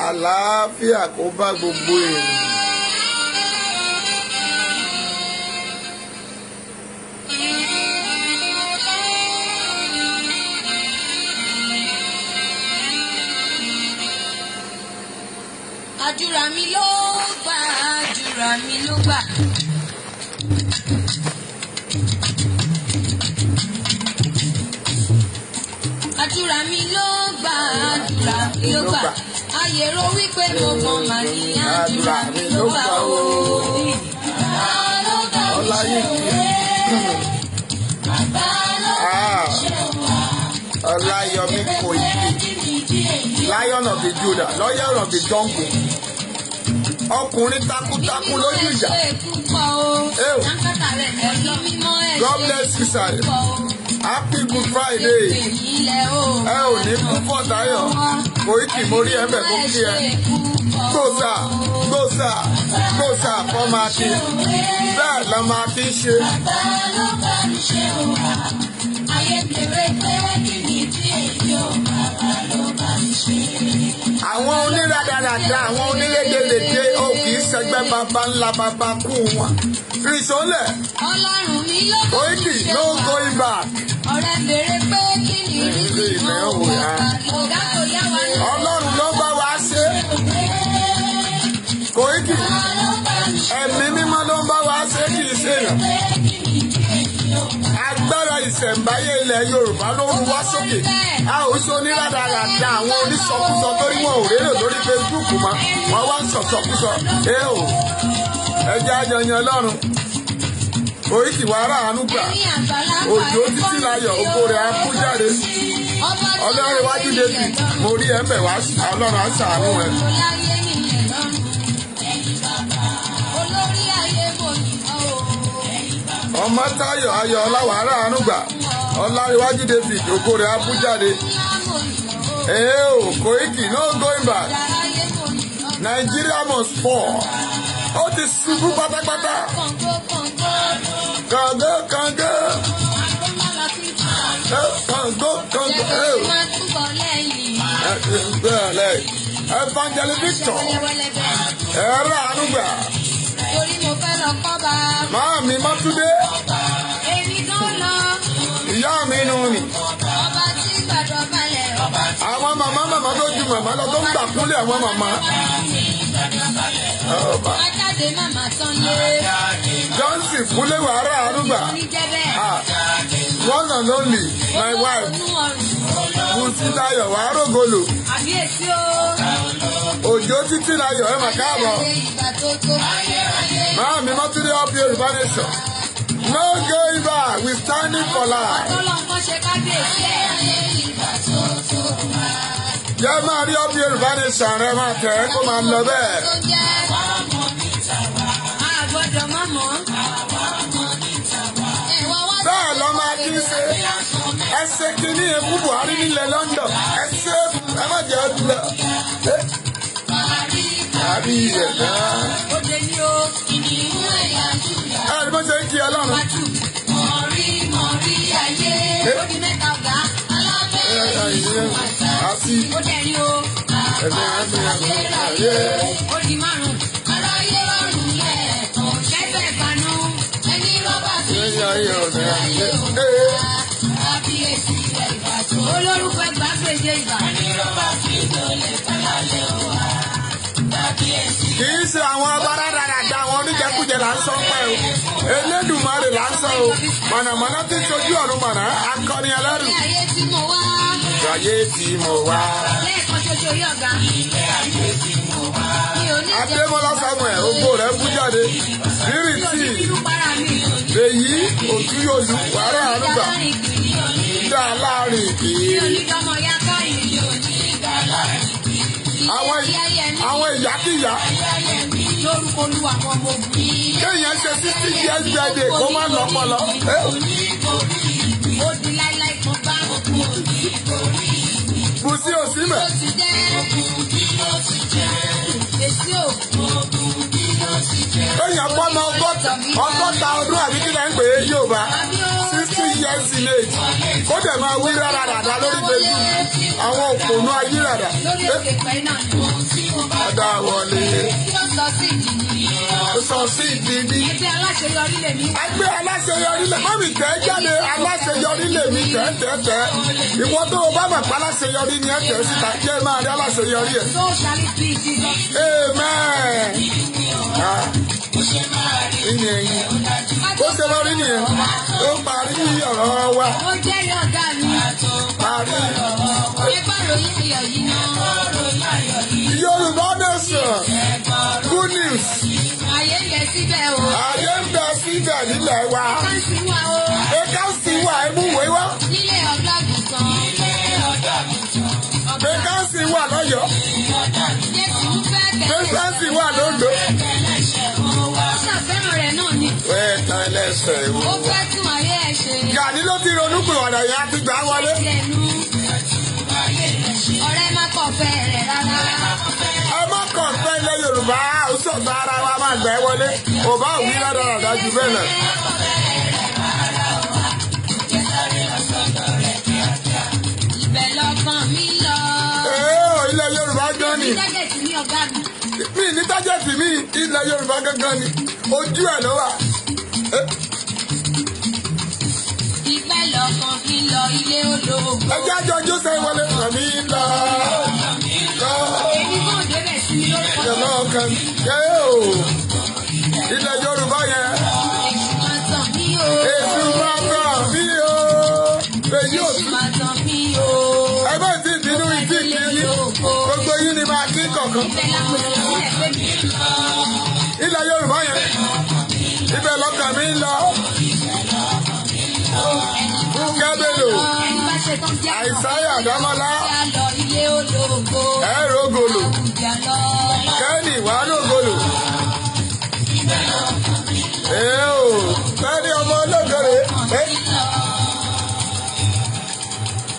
àlàáfíà kó bá gbogbo ènìyàn. Àdúrà mi ló gbà, àdúrà mi ló gbà. Àdúrà mi ló gbà, àdúrà mi ló gbà. Ayèrò wípé mo mọ̀ mà ní àdúrà mi ló gbà o. Ọláyọmí Kòìkì, Lion of the Judah, Lion of the Jungle. Ọkùnrin takuntakun lójú ìjà. God bless you, sir. Happy Good Friday. Ẹ ò ní kú fọ́ Táyọ̀. Kòìkì mo rí ẹ̀bẹ̀ tó kí ẹ. Gbòòsà gbòòsà gbòòsà fọ́mà kí. Bẹ́ẹ̀ la máa fi ṣe. Àwọn oníradàradà, àwọn onílédèlédè, ó kì í ṣẹgbẹ́ bàbá ńlá bàbá kú wọn. Fìṣọ́lẹ̀. Ọlọ́run mi ló bá mi Kòìkì no going back. Ọ̀rẹ́ bèrè pé kí ni ìrírí mọ́ ọ̀gá tó yá wa ní. Ọlọ́run ló bá wa ṣe. Kòìkì ẹ̀mí mímọ́ ló ń bá wa ṣe kì í ṣe èèyàn. Agbára ìṣẹ̀ǹbáyé ilẹ̀ Yorùbá ló ń wá sókè. A ò sọ onírádàradà àwọn onísọkúsọ torí wọn ò rérò lórí Facebook mọ́. Wọ́n wá ń sọ̀sọ̀kúsọ. Ẹjẹ́ àjọyàn Ọlọ́run. Kòìkì wàrà àánú gbà. Òjò títí láyọ̀ oko rẹ̀ á kú jáde. Ọlọ́run iwájú David mo rí ẹ̀ ń bẹ̀ wá Ọlọ́run á ṣàánú ẹ̀. Ọmọ Táyọ̀ Ayọ̀ Ọláwàárà àánú gbà. Ọlọ́run iwájú David oko rẹ̀ á kú jáde. Kòìkì no going back. Nigeria must fall. Ó ti ṣubú pátápátá. Kàngó kàngó. Kàngó kàngó. Evangelist Victor. Ẹ̀rọ ànúgbà. Máa mi Mátúndé. Ìyá mi nù mí. Àwọn màmá tó ju màmá lọ tó ń gbà kúnlẹ̀ àwọn màmá. Johnson kúnlẹ̀ wàrà ànúgbà. One and only my wife. Bùsítáyọ̀ wàá rògolo. Òjò títí láyọ̀ ẹ̀ mà káàbọ̀. Máa mi Mátúndé up here Yorùbá nation. No going back, we standing for life. Jẹ́ máa rí up here Yorùbá nation rẹ̀ máa tẹ̀ ẹ́ kó máa lọ bẹ́ẹ̀. Bẹ́ẹ̀ lọ máa kí n ṣe. Ẹ ṣe kínní ekú Buhari nílẹ̀ London. Ẹ ṣe ẹ má jẹ́ ọdún lọ. Àbí ẹ̀ náà. Ẹ ní bó ṣe ń kí Ọlọ́run. Àti olórúkọ ẹgbàá gbèjè ìgbà. Kì í ṣe àwọn abárá dáradára àwọn oníjẹkújẹ là ń sọ pé o. Elédùmarè là ń sọ o. Mọ̀nàmọ́ná tí sojú ọ̀run mọ̀nà akọni ẹlẹ́rù. Ilé ayé tí mo wá. Ayé tí mo wá. Lẹ́ẹ̀kan ṣoṣo rí ọ̀gá. Ilé ayé tí mo wá. Adémọ́lá Samuel ògbó rẹ̀ bú jáde. Bírìtì. Èyí òtúyòlù wàrà àrùgbà. Dá láàrin kiri. Àwọn ìyákíyà. Lórúkọ Olúwa àwọn ọmọ ogun. Kéèyàn ṣe 60 years birthday kó má lọ́pọlọ. Ó di láíláí kan bá òkú òní. Bùsí òsínmẹ̀. Èsì òkú. Kéèyàn pọ́ ọmọ ọgọ́ta ọdún àbí kí lẹ́ ń pè é Yorùbá. 60 years teenage kó dẹ̀ máa wí rárá ràdá lórí Facebook àwọn òpònú ayé ràdá. Ọ̀dà wọlé. Ó sọ sí ìdí. Ẹgbẹ́ aláṣeyọrí lè mí. Ẹgbẹ́ aláṣeyọrí lè mọ́mì tẹ́ jáde aláṣeyọrí lè mí tẹ́. Ìwọ tó o bá mọ̀ pé aláṣeyọrí ni ẹ tẹ̀ síta kí ẹ máa rí aláṣeyọrí ẹ̀. So shall it be, Jesus. Amen. Ìyẹn ẹ̀yìn. Ó ṣe lọ rí nìyẹn. Ó parí ọ̀rọ̀ wa. Ó jẹ́rìí ọ̀gá mi. Parí. Ẹgbẹ́ ròyìn ayọ̀ yìí náà. Yorùbá Nation. Good news. Ayé ń bẹ síbẹ̀ o. Ayé ń bẹ síbẹ̀ nílẹ̀ wa. Káńsì wà o. Ẹ̀ka sì wà ẹ̀múwé wá. Nílé ọ̀gá àgùntàn. Ẹ̀ka sì wà lọ́yọ̀ọ́. Jésù ń fẹ́ tẹ̀lé. Ẹ̀ka sì wà lóńdó. Ó ṣàfẹ́ràn rẹ̀ náà ni. Ẹ̀ka ẹlẹ́sẹ̀ ìwọ. Ó fẹ́ tún ayé ẹ̀ ṣe. Gàní ló ti ronú pé ọ̀rọ̀ yẹn á ti gbà wọlé. Ọ̀rẹ́ má kọ̀ fẹ́ rẹ̀ rárá. Ẹ má kàn fẹ́ ilẹ̀ Yorùbá àwùsọ̀tà ara wa máa gbà ẹ́ wọlé. Ò bá òbí ládàradà jù bẹ́ẹ̀ lọ. Ibẹ̀ lọ́kàn mi lọ. Ilẹ̀ Yorùbá gan ni. Tágẹ̀tì ní ọ̀gá mi. Mi ní tájẹ̀tì mi ilẹ̀ Yorùbá gangan ni. Ojú ẹ̀ ló wà. Ibẹ̀ lọ́kàn mi lọ ilé olóògbé. Ẹ jẹ́ àjọ Jósẹ́ wọlé. Rẹ̀mí lọ. Èmi kò débẹ̀ sí mi lórúkọ. Ìjọba ọkàn. Ilẹ̀ Yorùbá yẹn. Èṣù máa tàn mí o. Èṣù máa tàn mí o. Èyí ò Èṣù tún. máa tàn mí o. Ẹ bá ti bínú ìdí kìíní. Gbogbo yín ni máa kí kọ̀ọ̀kan. Ibẹ̀ làwọn ènìyàn sílẹ̀ pé mi. Ilẹ̀ Yorùbá yẹn. Ibẹ̀ lọ́kàn mi ń lọ. Fúnkẹ́ Bello. Ẹni bá ṣe tán jẹ́ Àìsáyà Dámọ́lá. Ìjà lọ ilé olóògbé. Ẹ̀rọ gòlò. Ìjà lọ. Kẹ́ni wàá ló gòlò. Kẹ́ni ọmọ ológèrè.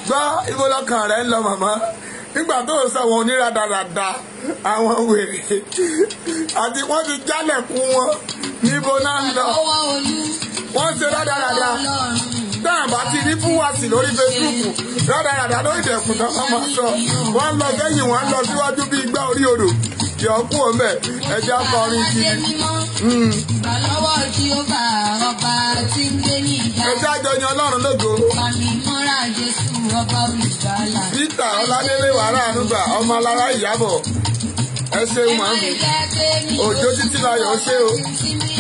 Gbọ́ ibo lọ́kàn rẹ̀ ń lọ màmá. Nígbà tó ń sọ àwọn oníradàradà àwọn wèrè àti wọ́n ti jálẹ̀kùn wọn níbo náà ń lọ. Ọwọ́ olú. Wọ́n ṣe rádaràdà. Ọlọ́run. Dáàbà ti rí fúwàsì lórí Facebook rádaràdà lórí ìdẹ̀kùn tó máa sọ. Wọ́n lọ sẹ́yìn wọ́n lọ síwájú bí igbá orí odò. Yọ̀ọ́kú ọ̀mẹ́ ẹja kọrin Aládé kiri. mímọ́. Gbà lọ́wọ́ Jíóbà ọba tí ń gbé ní ìjà. Ẹja jọyìn Ọlọ́run lógo. Bàmí mọ́ra Jésù ọba olùgbàlà. Peter Ọládélé wàrà ànúgbà ọmọ alára Ìyábọ̀. Ẹ ṣeun màmí. Òjò títí láyọ̀ ṣé o.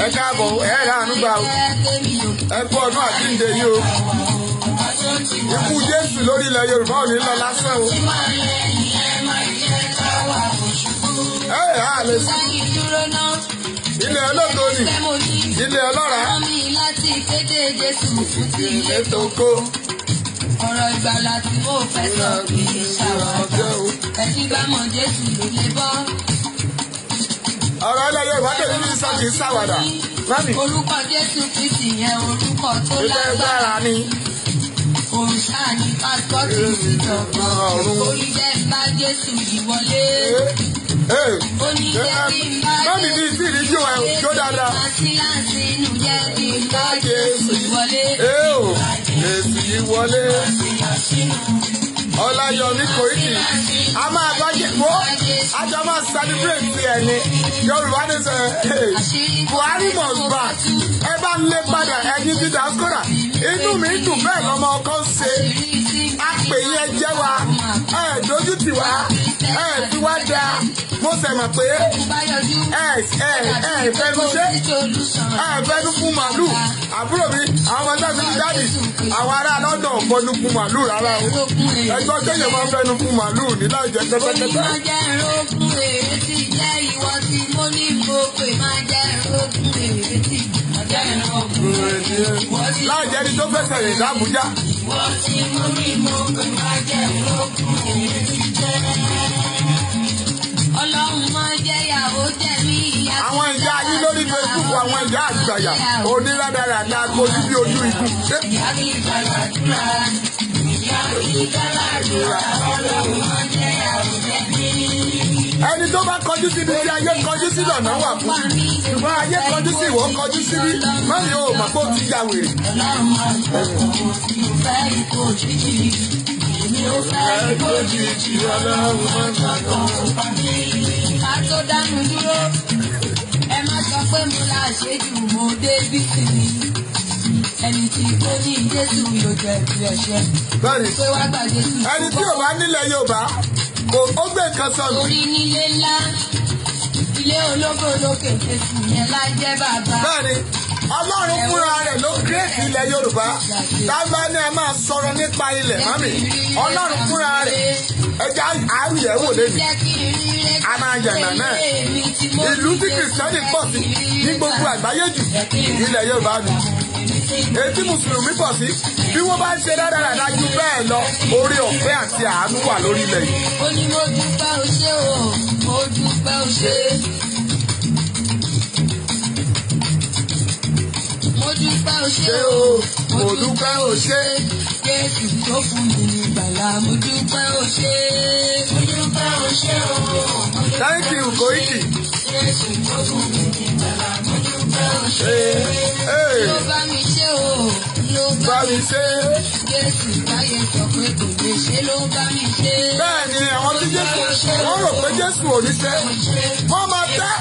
Ẹ káàbọ̀ ẹ rà ànúgbà o. Ẹ kú ọdún àjíǹde yìí o. Ikú Jésù lórí ilẹ̀ Yorùbá ò ní lọ lásán o. Ẹ yà á lè sí. Ilẹ̀ ológo ni. Ilẹ̀ ọlọ́ra. Ilé tó kó. Ọ̀rọ̀ ìgbàlà tí mo fẹ́ sọ kì í ṣàwàdà. Ẹtí bá mọ̀ Jésù ló lè bọ́. Ọ̀rọ̀ ilẹ̀ Yorùbá tẹ̀lé ní sọ kì í ṣàwàdà. Mami. Orúkọ Jésù Kristi yẹn orúkọ tó Ilé lágbára. gbára ni. Òrìṣà ní pásítọ̀tì ìjọba. Orí bẹ́ẹ̀ bá Jésù yìí wọlé. Ó ní jẹ́ kí n bá Mami ní ìsìn ìjọ ẹ̀ jó dáadáa. Màsíláṣí inú jẹ́ kí n bá Jésù yìí wọlé. Jésù yìí wọlé. Ọláyọmí Kòíkì. A máa bá jẹ́ wo. A jọ máa celebrate ẹ̀ ní. Yorùbá ní sẹ́, Buhari must back. Ẹ bá ń lé padà ẹyin ti diaspora. Inú mi dùn bẹ́ẹ̀ lọ́mọ ọkọ ṣe. A pè yín jẹ́ wa. Ẹ dojú tì wá. Ẹ fi wá da. Mo sẹ̀ mọ̀ pé fẹ́nu ṣe. Fẹ́nu fún màlúù. Àbúrò mi, àwọn ọmọ ẹgbẹ́ mi jáde. Àwọn ará London fọnú fún màlúù rárá o. Ẹgbọ́n tẹ́yẹ̀ máa fẹ́nu fún màlúù ní láì jẹ́ pẹ́pẹ́pẹ́. Máa jẹ́ rógún èétí jẹ́ ìwọ tí mo ní gbogbo máa jẹ́ rógún èétí. Láì jẹ́ ní tó fẹsẹ̀ rìn lábújá. Ìwọ tí mo ní gbogbo máa jẹ́ rógún èétí jẹ́. Ọlọ́run máa jẹ́ ìyàwó jẹ́ mí ìyá. Àwọn ìyá yín lórí Facebook àwọn ìyá àgbàyà onílàdàràdà gbójú bí ojú ikú. ẹni tó bá kọjú síbi tí ayé kọjú sí lọ́nà wà fún ṣùgbọ́n ayé kọjú sí ìwọ kọjú síbi mọ́mí o mọ̀ pé ó ti ya wèrè. Ká tó dánu dúró, ẹ má sọ pé mo la ṣèjú mo dé bí sí mi. Ẹni tí kò ní Jésù yóò jẹ ìlú ẹ̀ṣẹ̀. Bẹ́ẹ̀ni, Pé wá gba Jésù. ẹni tí ò bá nílẹ̀ Yorùbá ó gbé nǹkan sọnù. Orí nílé ńlá, ilé ológo lókè Jésù yẹn lájẹ́ bàbá. Bẹ́ẹ̀ni, Ọlọ́run fúnra rẹ̀ ló kírètì ilẹ̀ Yorùbá. Tábà ní ẹ máa sọ̀rọ̀ nípa ilẹ̀ mọ́mì. Ọlọ́run fúnra rẹ̀ ẹja àwìyẹ̀wò lẹ́nu. A máa yànnà náà. Ìlú tí Kìrìsìtẹ́nì pọ̀ sí ní gbogbo àgbáyé jù ilẹ̀ Yorùbá nù. Ètí Mùsùlùmí pọ̀ sí bí wọ́n bá ń ṣe dáradára ju bẹ́ẹ̀ lọ oore ọ̀fẹ́ àti àánú wà lórí ilẹ̀ yìí. Ó ní mo dúpẹ́ o ṣé o, mo dúpẹ́ o ṣé. Mo dúpẹ́ o ṣé o, mo dúpẹ́ o ṣé. Jésù tó fún mi ní ìgbàlà, mo dúpẹ́ o ṣé. Mo dúpẹ́ o ṣé o. Thank you, Koiki. Jésù tó fún mi ní ìgbàlà, mo dúpẹ́ o ṣé. Ló bá mi ṣe o, ló bá mi ṣe. Jésù táyé sọ pé kò lè ṣe ló bá mi ṣe. Bẹ́ẹ̀ ni àwọn tí Jésù wọ́n rò pé Jésù ò ní ṣe. Wọ́n máa tẹ́.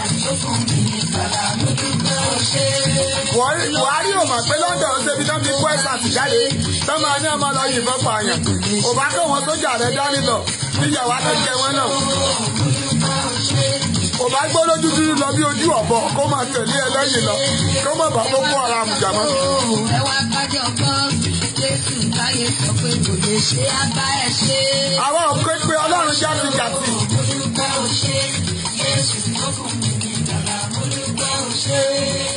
Buhari ò mà pé London ṣe bí tán fi kó ẹ̀sà sí jáde. Tán máa ní ọmọ lọ yìnbọn pààyàn. Ò bá kó wọn sójà rẹ̀ dání lọ. Níyàwó akẹ́kẹ́ wọn náà. Ò bá gbọ́ lójú dúdú lọ bí ojú ọ̀bọ kó máa tẹ̀lé ẹ lẹ́yìn lọ. Kó má bàa Boko Haram jà mọ́. Ẹ wá kájọ gbọ́, Jésù táyé sọ pé kò lè ṣe àbá ẹ̀ ṣe. Àwọn òkè pé Ọlọ́run jáde jàtì.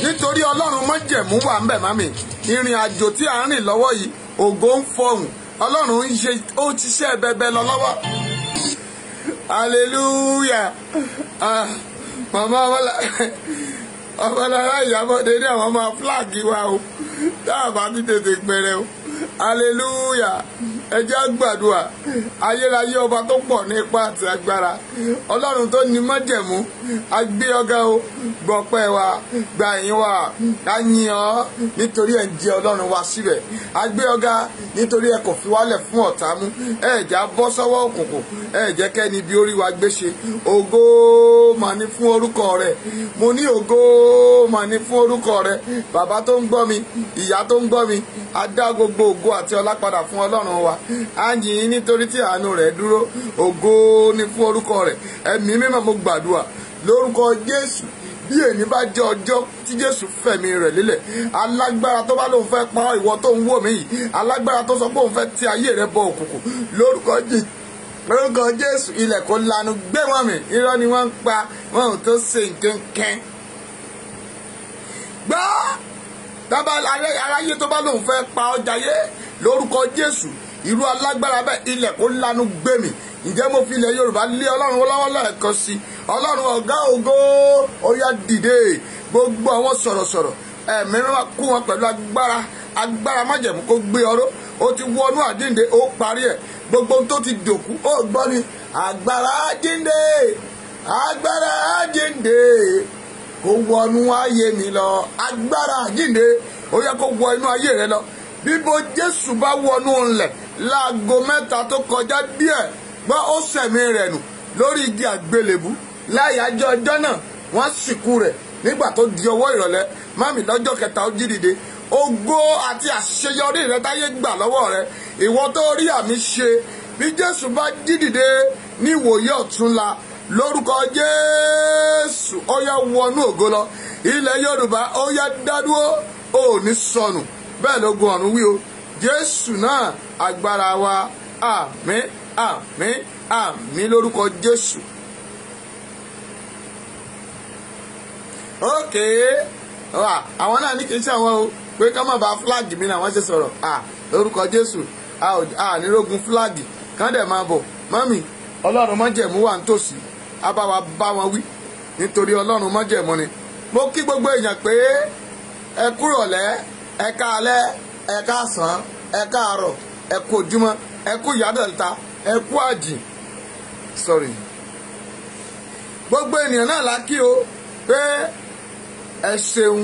Nítorí Ọlọ́run májẹ̀mú wà ń bẹ̀ mami. Ìrìn àjò tí à ń rìn lọ́wọ́ yìí, ògo ń fọhùn. Ọlọ́run ń ṣe ó ti ṣe bẹbẹ lọ lọ́wọ́. Hallelujah. Màmá ọmọlára Ìyábọ̀dé ní àwọn máa flag wa o. Dáàbà ti tètè gbẹrẹ o. Hallelujah. Ẹ jẹ́ gbàdúrà. Ayérayé ọba tó pọ̀ ní ipá àti agbára. Ọlọ́run tó ní májẹ̀mú. A gbé ọ̀gá o. Gbọpẹ́ wa. Gbà yín wa. A yìn ọ́ nítorí ẹ̀ ń jẹ́ Ọlọ́run wa síbẹ̀. A gbé ọ̀gá nítorí ẹ kò fi wálẹ̀ fún ọ̀tá mú. Ẹ jẹ́ á bọ́ sọ́wọ́ òkùnkùn. Ẹ jẹ́ kẹ́ni bí orí wa gbé ṣe. Ògo mà ní fún orúkọ rẹ̀. Mo ní ògo mà ní fún orúkọ rẹ̀. Bàbá tó ń gbọ́ mi, ìyá tó ń gbọ́ mi, a dá gbogbo ògo àti ọlá padà fún Ọlọ́run wa. A yìn ín nítorí tí àánú rẹ̀ dúró. Ògo ni fún orúkọ rẹ̀. Ẹ̀mí mímọ́ mo gbàdúrà lórúkọ Jésù. Bí èní bá jẹ́ ọjọ́ tí Jésù fẹ̀mí rẹ̀ lélẹ̀, alágbára tó bá lóun fẹ́ pa ìwọ tó ń wò mí yìí, alágbára tó sọ pé òun fẹ́ ti ayé rẹ̀ bọ òkùnkùn lórúkọ Jésù ilẹ̀ kò lanu gbé wọn mì. Irọ́ ni wọ́n ń pa wọn ò tó ṣe nǹkan. Gbọ́ dábàá aráyé tó bá lóun fẹ́ pa ọjà yé lórúkọ Jésù irú alágbára bẹ́ẹ̀ ilẹ̀ kò lanu gbé mi. Ǹjẹ́ mo fi ilẹ̀ Yorùbá lé Ọlọ́run lọ́wọ́ lẹ́ẹ̀kan sí Ọlọ́run ọ̀gá ògo ó yá dìde gbogbo àwọn sọ̀rọ̀sọ̀rọ̀ ẹ̀mí mímọ́ kún wọn pẹ̀lú agbára májẹ̀mú kó gbé ọró ó ti wọnú àjíǹde ó parí ẹ̀ gbogbo tó ti dòkú ó gbọ́ ni agbára àjíǹde kó wọnú ayé mi lọ agbára àjíǹde ó yẹ kó wọ inú ayé rẹ lọ bíbo Jésù bá wọnú ńlẹ̀ láago 3 tó kọjá díẹ̀ gbọ́ ó sẹ̀mí rẹ̀ nù lórí igi àgbélébú láyàjọ́ ọjọ́ náà wọ́n sìnkú rẹ̀ nígbà tó di ọwọ́ ìrọ̀lẹ́ mami lọ́jọ́ kẹta ó jí dìde ògo àti àṣeyọrí rẹ táyé gbà lọ́wọ́ rẹ ìwọ tó rí àmì ṣe bí Jésù bá jí dìde ní ìwòye ọ̀túnla lórúkọ Jésù ó yá wọnú ògo lọ ilẹ̀ Yorùbá ó yá dádúró ó ní sọnù bẹ́ẹ̀ ló gun ọ̀run wí o Jésù náà agbára wa àmín àmín àmín lórúkọ Jésù. ókè àwọn náà ní kì í ṣe àwọn o pé ká má ba flag mi náà wọ́n ṣe sọ̀rọ̀ lórúkọ Jésù nírógun flag kán dẹ̀ máa bọ̀ mọ́mì Ọlọ́run májẹ̀mú wà nítòsí á bá wa bá wọn wí nítorí Ọlọ́run májẹ̀mú ni mo kí gbogbo èèyàn pé ẹ kúrọ̀lẹ́ ẹ káalẹ́ ẹ káàsán ẹ káàárọ̀ ẹ kú ojúmọ́ ẹ kú ìyádọ̀ta, ẹ kú àjìn. Sorry. Gbogbo ènìyàn náà la kí o pé ẹ ṣeun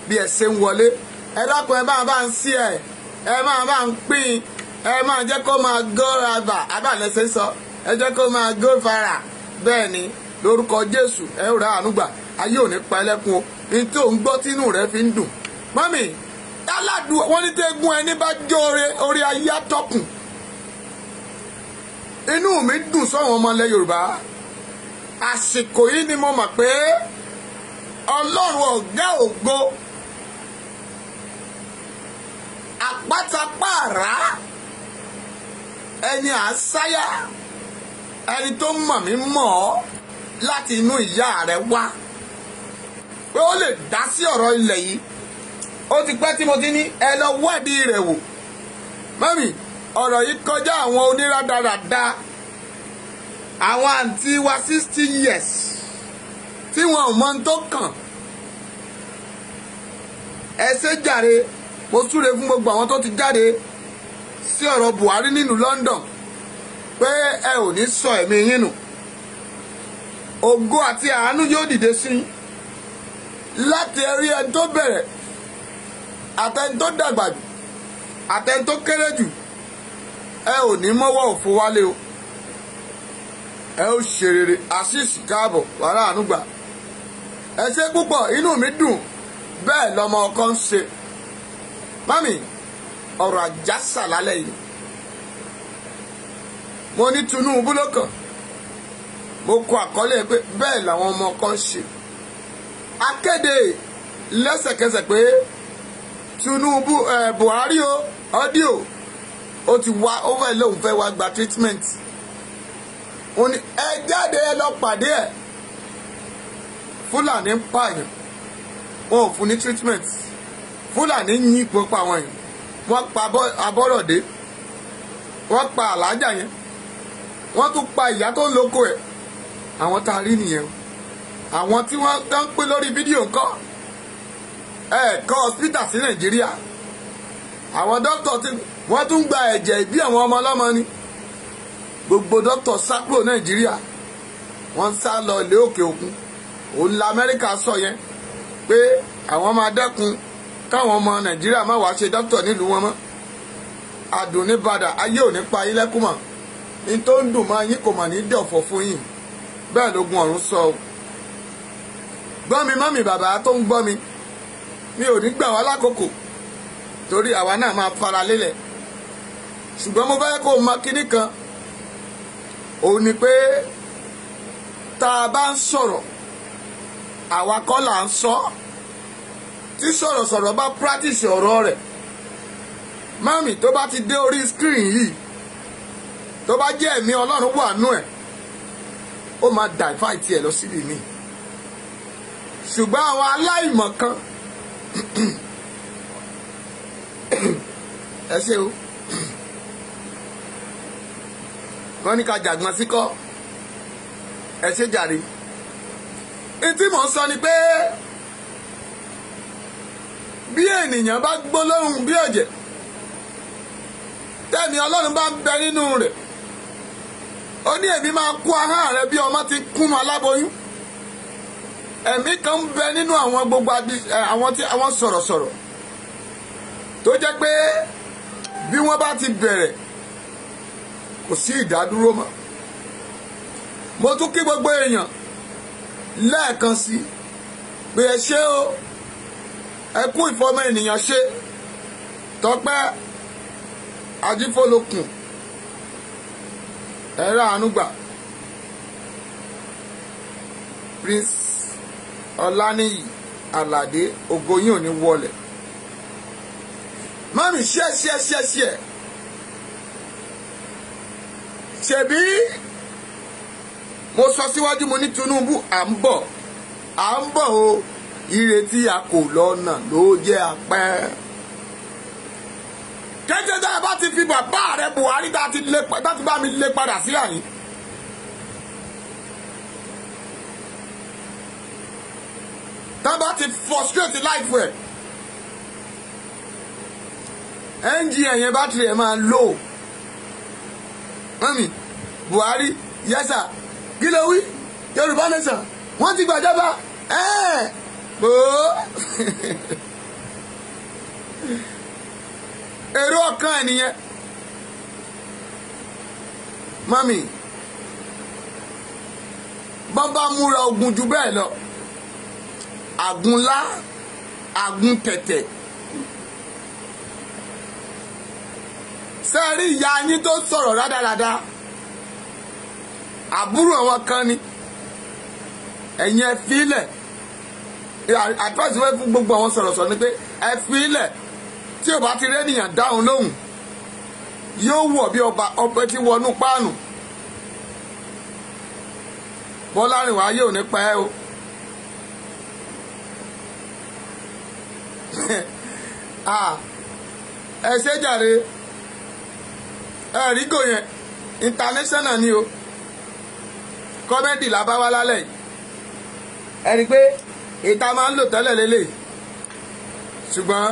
bí ẹ ṣe ń wọlé. Ẹ dákun ẹ máa bá ń sí ẹ máa bá ń pín, ẹ máa jẹ́ kó máa go abàlẹ́sẹ̀ sọ, ẹ jẹ́ kó máa go fara. Bẹ́ẹ̀ ni lórúkọ Jésù ẹ ó ra àánú gbà, ayé ò ní pa ẹlẹ́kùn o, ní tí ò ń gbọ́ tínú rẹ fi ń dùn. Mọ́mì aládùn wọ́n ní tẹ́gùn ẹni bá jó orí ayé atọ́kùn. Inú mi dùn sọ́wọ́n ọmọ ilẹ̀ Yorùbá. Àsìkò yìí ni mo mọ̀ pé Ọlọ́run ọ̀gá ògo, àpátápàrà, ẹni àsáyà, ẹni tó mọ̀ mí mọ̀ ọ́ láti inú ìyá rẹ̀ wá, pé ó lè dá sí ọ̀rọ̀ ilẹ̀ yìí. Ó ti pẹ́ tí mo ti ní ẹ lọ wádìí rẹ̀ wò. Mọ́mì, ọ̀rọ̀ yìí kọjá àwọn oníradàradà, àwọn àǹtí wa 60 years tí wọn ò mọ ohun tó kàn. Ẹ ṣe jàre, mo súre fún gbogbo àwọn tó ti jáde sí ọ̀rọ̀ Buhari nínú London pé ẹ ò ní sọ ẹ̀mí yín nù. Ògo àti àánú yóò dìde sí láti ẹrí ẹni tó bẹ̀rẹ̀, àtẹni tó dàgbà jù, àtẹni tó kéré jù. Ẹ ò ní mọ́wọ́ òfo wálé o. Ẹ ó ṣe rere. Àṣìṣì káàbọ̀ wàrà àánú gbà. Ẹ ṣe púpọ̀, inú mi dùn. Bẹ́ẹ̀ lọmọ ọkọ ń ṣe. Mami, ọ̀rọ̀ àjàsà lálẹ́ yìí. Mo ní Tinubu lọ́kàn. Mo kọ àkọlé pé bẹ́ẹ̀ làwọn ọmọ ọkọ ń ṣe. Akéde lẹ́sẹ̀kẹsẹ̀ pé Tinubu Buhari o ọ́díò ó ti wá ó fẹ́ lóun fẹ́ wá gba treatment. Ó ní ẹ jáde ẹ lọ pàdé ẹ̀. Fúlàní ń pààyàn, wọn ò fún ní treatment. Fúlàní ń yín ipò pa àwọn èèyàn. Wọ́n pa Abọ́rọ̀dé, wọ́n pa Àlájà yẹn, wọ́n tún pa ìyá tó ń lóko ẹ̀. Àwọn tá a rí nìyẹn o. Àwọn tí wọ́n ń pín lórí fídíò ńkọ́ kọ́ hospital sí Nàìjíríà. Àwọn dókítà tí wọ́n tún gba ẹ̀jẹ̀ ìbí àwọn ọmọ ọlọ́mọ ni. Gbogbo dókítà sá kúrò Nàìjíríà, wọ́n sá lọ ilé òkè òkun. Òun la Amẹ́ríkà sọ yẹn pé àwọn máa dẹ́kun káwọn ọmọ Nàìjíríà má wàá ṣe dókítà nílùú wọn mọ́. Àdùn ní padà, ayé ò ní pa yín lẹ́kùn mọ́. Ní tó ń dùn máa yín kò mà ní dẹ̀fọ̀ fún yín. Bẹ́ẹ̀ lógun ọ̀run sọ o. Gbọ́ mi mọ́mì bàbá tó ń gbọ́ mi, mi ò ní gbà wá lákòókò torí àwa náà máa fara lélẹ̀. Ṣùgbọ́n mo fẹ́ kó mọ kinní kan, òun ni pé tá a bá ń sọ̀rọ̀, àwa kọ́ là ń sọ. Tí sọ̀rọ̀sọ̀rọ̀ bá practice ọ̀rọ̀ rẹ̀, mọ́mì tó bá ti dé orí screen yìí, tó bá jẹ́ ẹ̀mí Ọlọ́run wà nú ẹ̀, ó máa divert ẹ̀ lọ síbi mi. Ṣùgbọ́n àwọn aláìmọ̀ kan ẹ ṣe o, wọ́n ní ká jàgbọ́n sí kọ́, ẹ ṣe jàre. Ìtí mò ń sọ ni pé bí ènìyàn bá gbólóhùn bí ọ̀jẹ̀, tẹ́mi Ọlọ́run bá ń bẹ nínú rẹ̀, ó ní èmi máa kú ahọ́n rẹ bí ọmọ ti kún aláboyún. Ẹ̀mí kan ń bẹ nínú àwọn gbogbo àwọn sọ̀rọ̀sọ̀rọ̀ tó jẹ́ pé bí wọ́n bá ti bẹ̀rẹ̀ kò sí ìdádúró mọ́. Mo tún kí gbogbo èèyàn lẹ́ẹ̀kan sí pé ẹ ṣé o, ẹ kú ìfọmọ ènìyàn ṣe. Tọ́pẹ́ Ajífólókùn, ẹ ra àánú gbà. Prince Ọláníyì Àlàdé, ògo yín ò ní wọlẹ̀. Mami ṣe. Ṣebí mo sọ síwájú, mo ní Tinubu à ń bọ̀ o, ìrètí a kò lọ́nà ló jẹ́ apẹ́. Kété tá a bá ti fi bàbá rẹ̀ Buhari tá ti bá mi lé padà sí àyín. Tá bá ti frustrate life ẹ̀, ẹ́ńjì ẹ̀yẹn bátìrì ẹ̀ máa lò. mọ́mì Buhari yẹ́sà kí ló wí Yorùbá nation wọ́n ti gbàjọba bò ó èrò ọkàn ẹ̀ nìyẹn mọ́mì bọ́bá múra ogun jù bẹ́ẹ̀ lọ àgúnlá àgún tẹ̀tẹ̀ sẹ́ẹ̀rí ìyá yín tó sọ̀rọ̀ rádaràda àbúrò àwọn kan ni ẹ̀yin ẹ fi ilẹ̀ àtúwàsíwẹ́ fún gbogbo àwọn sọ̀rọ̀sọ̀rọ̀ ni pé ẹ fi ilẹ̀ tí ò bá ti rẹ́nìyàn dáhùn lóhùn yóò wọ̀ bí ọbẹ̀ tí wọnú páànù Bọ́lárìnwá yóò ní pẹ́ o ẹ ṣe jàre ẹ rí gò yẹn international ni o kọ́mẹ́dì làbá wá lálẹ́ ẹ rí i pé ìta máa ń lò tẹ́lẹ̀ lélẹ̀ ṣùgbọ́n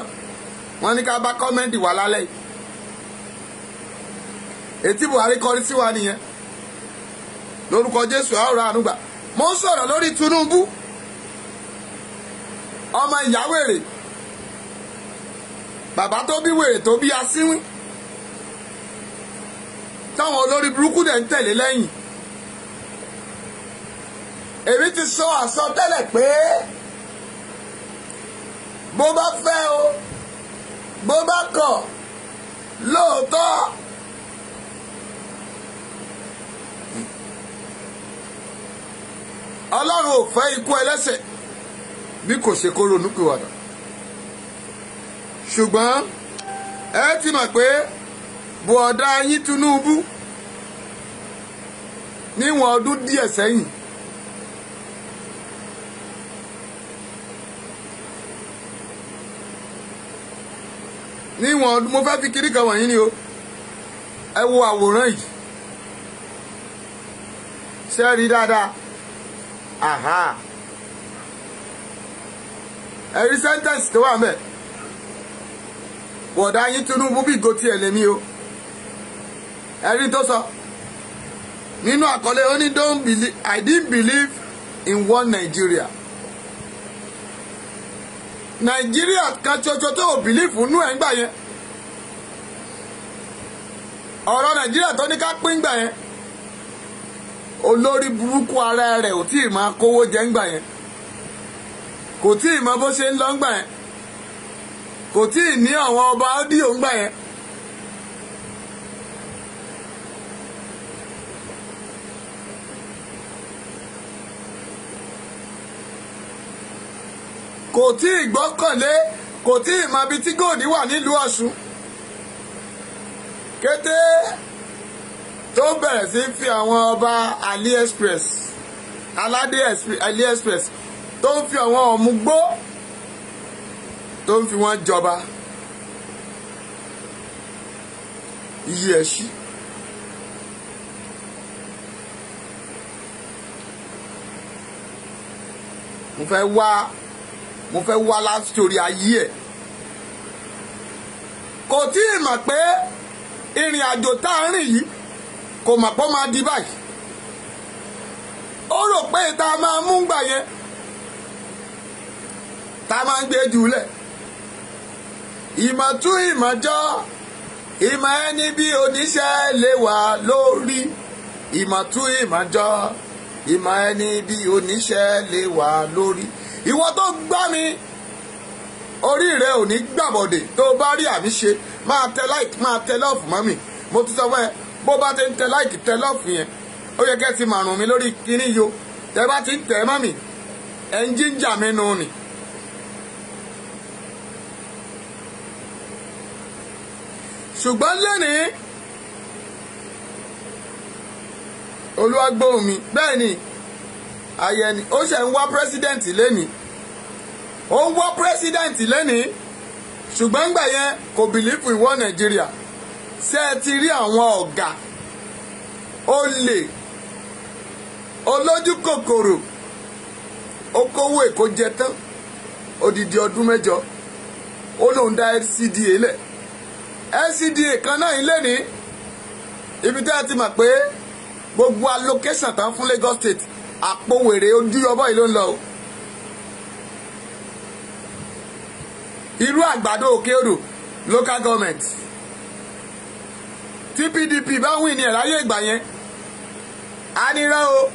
wọ́n ní ká bá kọ́mẹ́dì wá lálẹ́ ètí Buhari kọrí sí wa nìyẹn lórúkọ Jésù àwòrán ànúgbà mo ń sọ̀rọ̀ lórí Tinubu ọmọ ìyá wèrè bàbá tó bí wèrè tó bí asínwín táwọn olórí burúkú dẹ̀ ń tẹ̀lé lẹ́yìn èmi ti sọ àsọtẹ́lẹ̀ pé bó bá fẹ́ o bó bá kọ̀ lóòótọ́ Ọlọ́run ò fẹ́ ikú ẹlẹ́ṣẹ̀ bí kò ṣe kó ronúpìwàdà ṣùgbọ́n ẹ ti mọ̀ pé bùọ̀dá yín Tinubu níwọ̀n ọdún díẹ̀ sẹ́yìn níwọ̀n mo fẹ́ fi kiri kan wọ̀nyí ni o ẹ wo àwòrán yìí ṣe rí dáadáa aha ẹ rí sẹ́ńtẹ̀nsì tó wà mẹ́ bọ̀dá yín Tinubu bí gòtì ẹ̀ lèmi o ẹ rí tó sọ nínú àkọlé ó ní I didn't believe in one Nigeria Nàìjíríà kan ṣoṣo tó ò bìlífù nú ẹ̀ ń gbà yẹn ọ̀rọ̀ Nàìjíríà tó ní ká pín gbà yẹn olórí burúkú ara rẹ̀ ò tí ì máa kówó jẹ ń gbà yẹn kò tí ì mọ bó ṣe ń lọ ń gbà yẹn kò tí ì ní àwọn ọba ọ́díò ń gbà yẹn kò tí ì gbọ́kànlé kò tí ì mọ ibi tí góòdì wà nílùú Ọ̀ṣun kété tó bẹ̀rẹ̀ sí fi àwọn ọba AliExpress aládé AliExpress tó ń fi àwọn ọ̀mùgbó tó ń fi wọ́n jọba iye ẹ̀ṣí mo fẹ́ wá látorí ayé ẹ̀ kò tí ì mọ̀ pé ìrìn àjò tá a rìn yìí kò mọ̀ pé ó máa di báyìí ó rò pé tá a máa mú gbà yẹn tá a máa ń gbé jùlẹ̀ ìmọ̀ tún ìmọ̀ jọ ìmọ̀ ẹni bí oníṣẹ́ lè wà lórí ìmọ̀ tún ìmọ̀ jọ ìmọ̀ ẹni bí oníṣẹ́ lè wà lórí ìwọ tó gbá mi orí rẹ ò ní gbàbọ̀dè tó bá rí àmì ṣe máa tẹ like máa tẹ love mọ́ mi mo ti sọ fún ẹ bó bá ti ń tẹ like tẹ love yẹn ó yẹ kẹ́ ti màrùn mi lórí kíní yo tẹ bá ti ń tẹ mọ́ mi ẹ̀ ń jíjà mi nù ni. ṣùgbọ́n lónìí olúwagbóhùn mi bẹ́ẹ̀ ni ayẹni ó ṣe ń wá pírẹsidẹ́ǹtì lẹ́nìí ó ń wá pírẹsidẹ́ǹtì lẹ́nìí ṣùgbọ́n gbà yẹn kò bìlífù ìwọ Nàìjíríà ṣé ẹ ti rí àwọn ọ̀gá olè olójú kòkòrò okòwò èkó jẹ tán odidi ọdún mẹ́jọ ó lóun dá LCDA lẹ̀ LCDA kan náà ilé ní ibi tẹ́ ẹ ti mọ̀ pé gbogbo allocation tán fún Lagos State àpò wèrè ojúyọbọ yìí ló ń lọ o. irú Àgbàdo Òkè Odò local government tí PDP bá wìn ní ẹ̀ láyé ìgbà yẹn á nírán o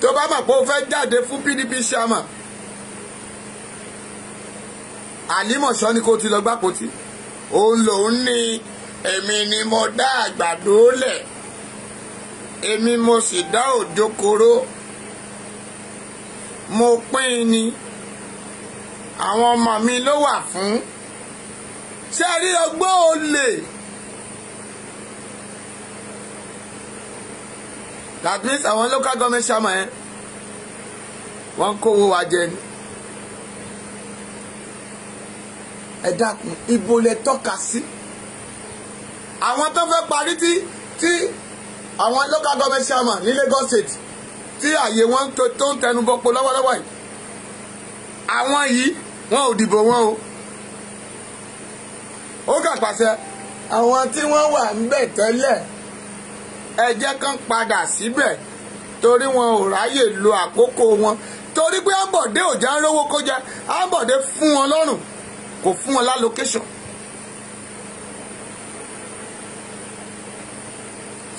tó bá mọ̀ pé ó fẹ́ jáde fún PDP chairman Àlímọ̀ṣọ́ ni kò ti lọ gbápótí òun lòun ní èmi ni mo dá Àgbàdo lẹ̀ èmi mo sì dá Òjòkòrò mo pín in ni àwọn ọmọ mi ló wà fún ṣé rí ọgbọ́n olè that means àwọn local government chairman yẹn wọ́n kówó wa jẹ ni. ẹ dákun ibo lẹ tọ́ka sí àwọn tó fẹ́ parí tí àwọn local government chairman ní Lagos State tí àyè wọn tó ń tẹnu bọ́pọ̀ lọ́wọ́lọ́wọ́ yìí àwọn yìí wọn ò dìbò wọn o ó kà pàṣẹ àwọn tí wọ́n wà níbẹ̀ tẹ́lẹ̀ ẹ jẹ́ kán padà síbẹ̀ torí wọn ò ráyè lo àkókò wọn torí pé Ambode ò já ń rówó kó jẹ Ambode fún wọn lọ́rùn kò fún wọn lálòkéṣọ̀n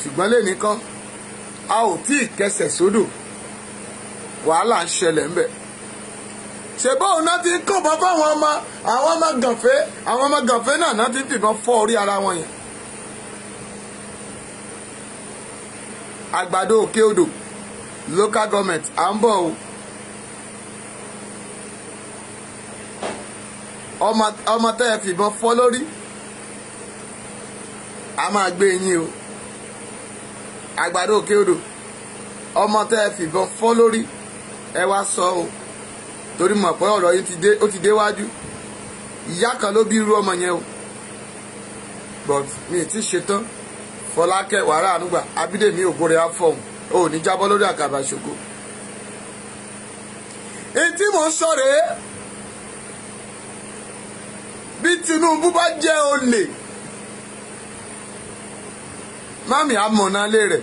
ṣùgbọ́n lè nìkan a ò tí ì kẹsẹ̀ sódò wàhálà ń ṣẹlẹ̀ ńbẹ̀ ṣèbó òun náà ti ń kọ̀bọ̀ fáwọn ọmọ àwọn ọmọ gànfẹ́ náà ti ń fìbọn fọ́ orí ara wọn yẹn. Àgbàdo Òkè Odò local government à ń bọ̀ o ọmọ tẹ́ ẹ fìbọn fọ́ lórí a máa gbé yín o Àgbàdo Òkè Odò ọmọ tẹ́ ẹ fìbọn fọ́ lórí ẹ wá sọ o torí mọ̀ pé ọ̀rọ̀ yìí ó ti déwájú ìyá kan ló bí irú ọmọ yẹn o but mi ì tí ṣetán Fọlákẹ́ wàrà ànúgbà Abídèmí Ògúnrẹ́ afọ́hùn ò ní jábọ́ lórí àkàbà ṣògo. èyí tí mò ń sọ rèé bí Tinubu bá jẹ́ olè mami amọ̀nálé rẹ̀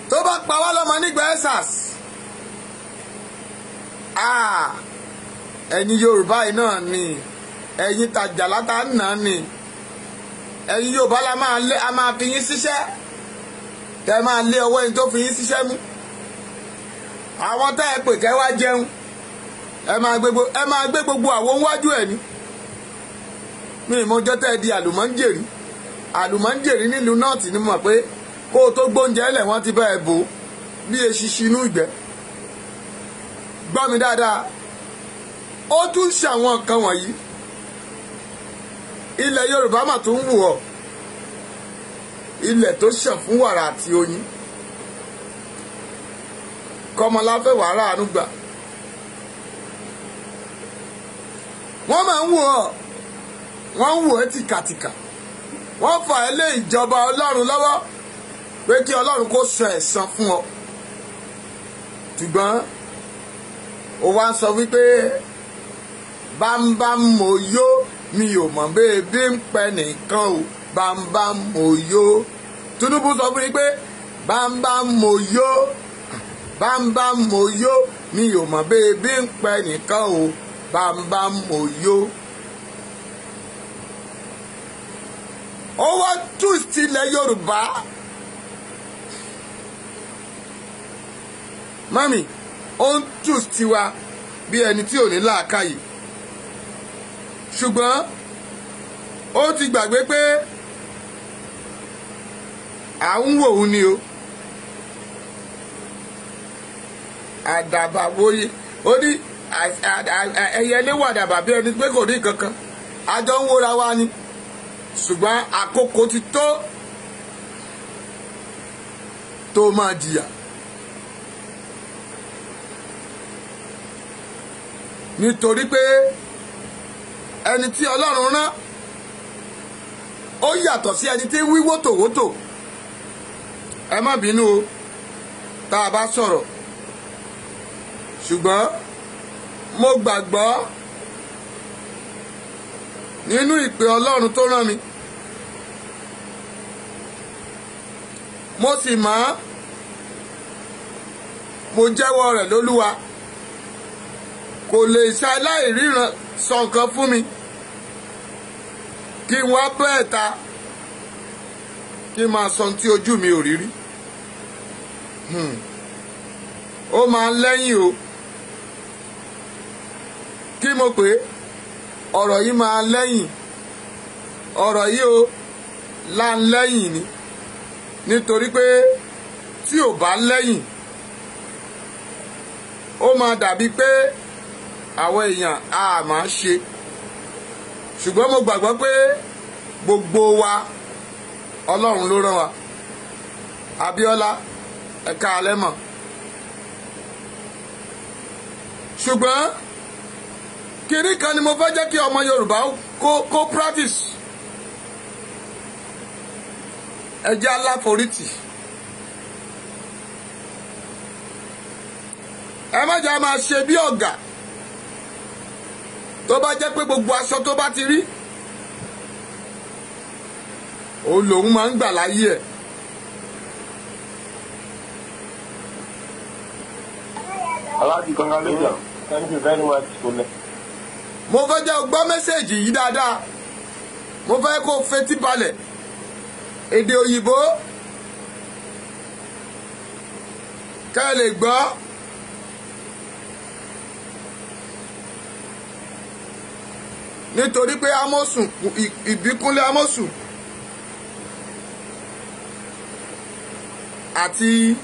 tó bá pa wá lọ́mọ nígbà ẹ́sàs ẹ̀yin Yorùbá yìí náà ni ẹ̀yin tajà látà náà ni ẹ̀yin Yorùbá la máa fi yín síṣẹ́ kẹ́ máa lé ọwọ́ ẹni tó fi yín síṣẹ́ mú àwọn tá ẹ pè kẹ́ wá jẹun ẹ máa gbé gbogbo àwọn wájú ẹ̀ ní mi ìmọ̀jọ́ tẹ́ ẹ di àlùmọ́ǹjèrì nílùú nọ́ọ̀tì ni mo mọ̀ pé kó o tó gbóúnjẹ ẹlẹ̀ wọ́n ti bá ẹ bò bí eṣinṣin inú ìgbẹ́ gbọ́ mi dáadáa ó tún ṣe àwọn nǹkan wọ̀nyí ilẹ̀ Yorùbá mà tún wù ọ́ ilẹ̀ tó ṣàn fún wàrà àti oyin Kọ́mọláfẹ́ wàrà ànúgbà wọ́n máa ń wù ọ́ wọ́n ń wù ẹ́ tìkàtìkà wọ́n fà ẹ́ lé ìjọba Ọlọ́run lọ́wọ́ pé kí Ọlọ́run kó sọ ẹ̀san fún ọ ṣùgbọ́n ó wá ń sọ wípé bámbám mo yó mi ò mọ̀ bébí ń pẹ́ nìkan o bámbám mo yó Tinubu sọ fún mi pé bámbám mo yó mi ò mọ̀ bébí ń pẹ́ nìkan o bámbám mo yó. ó wá twist ilẹ̀ Yorùbá mami ó ń twist wa bí ẹni tí ò ní làákàyè ṣùgbọ́n ó ti gbàgbé pé à ń wò ó ní o àdàbà wòye ó ní ẹyẹlé wà dàbà bí ẹni pé kò ní kankan àjọ ń wòra wa ni ṣùgbọ́n àkókò ti tó máa jìyà nítorí pé ẹni tí Ọlọ́run rán ó yàtọ̀ sí ẹni tí wí wótòwótò ẹ má bínú o tá a bá sọ̀rọ̀ ṣùgbọ́n mo gbàgbọ́ nínú ìpè Ọlọ́run tó rán mi mo sì mọ̀ mo jẹ́wọ́ rẹ̀ lólúwa kò lè ṣaláì ríran sọ nǹkan fún mi kí n wá bẹ́ẹ̀ ta kí n máa sọ tí ojú mi ò rí rí ó máa ń lẹ́yìn o kí mo pè é ọ̀rọ̀ yìí máa lẹ́yìn ọ̀rọ̀ yìí o láńlẹ́yìn ni nítorí pé tí ò bá lẹ́yìn ó máa dàbí pé àwọn èèyàn a máa ṣe ṣùgbọ́n mo gbàgbọ́ pé gbogbo wa Ọlọ́run ló rán wa Abíọ́lá ẹ̀ka alẹ́ mọ̀ ṣùgbọ́n kiri kan ni mo fẹ́ jẹ́ kí ọmọ Yorùbá kó practice ẹjẹ́ aláforítì ẹ má jẹ́ máa ṣe bí ọ̀gá tó bá jẹ́ pé gbogbo aṣọ tó bá ti rí òun lòun máa ń gbà láyé ẹ̀. Thank you very much, Kule. Mo fẹ́ jẹ́ o gbọ́ mẹ́sẹ̀gì yìí dáadáa mo fẹ́ kó fetí balẹ̀ èdè òyìnbó ká lè gbọ́ nítorí pé Amosun Ìbíkúnlé Amosun àti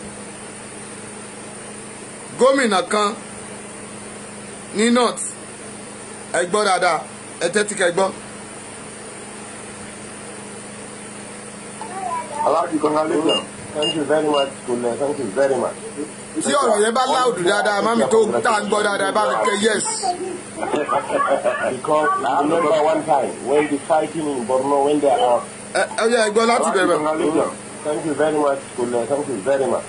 gómìnà kan ní north ẹ gbọ́ dáadáa ẹ tẹ́tí kẹ́ gbọ́. Thank you very much, Kule. Thank you very much. Tí ọ̀rọ̀ yẹn bá láòdù dáadáa mami tó tá a gbọ́ dáadáa bá mi kẹ́ yes. Because I remember one time when the fighting in Borno when they are. Ẹ yẹ gbọ́ láti bẹ̀rẹ̀. Thank you very much, Kule. Thank you very much.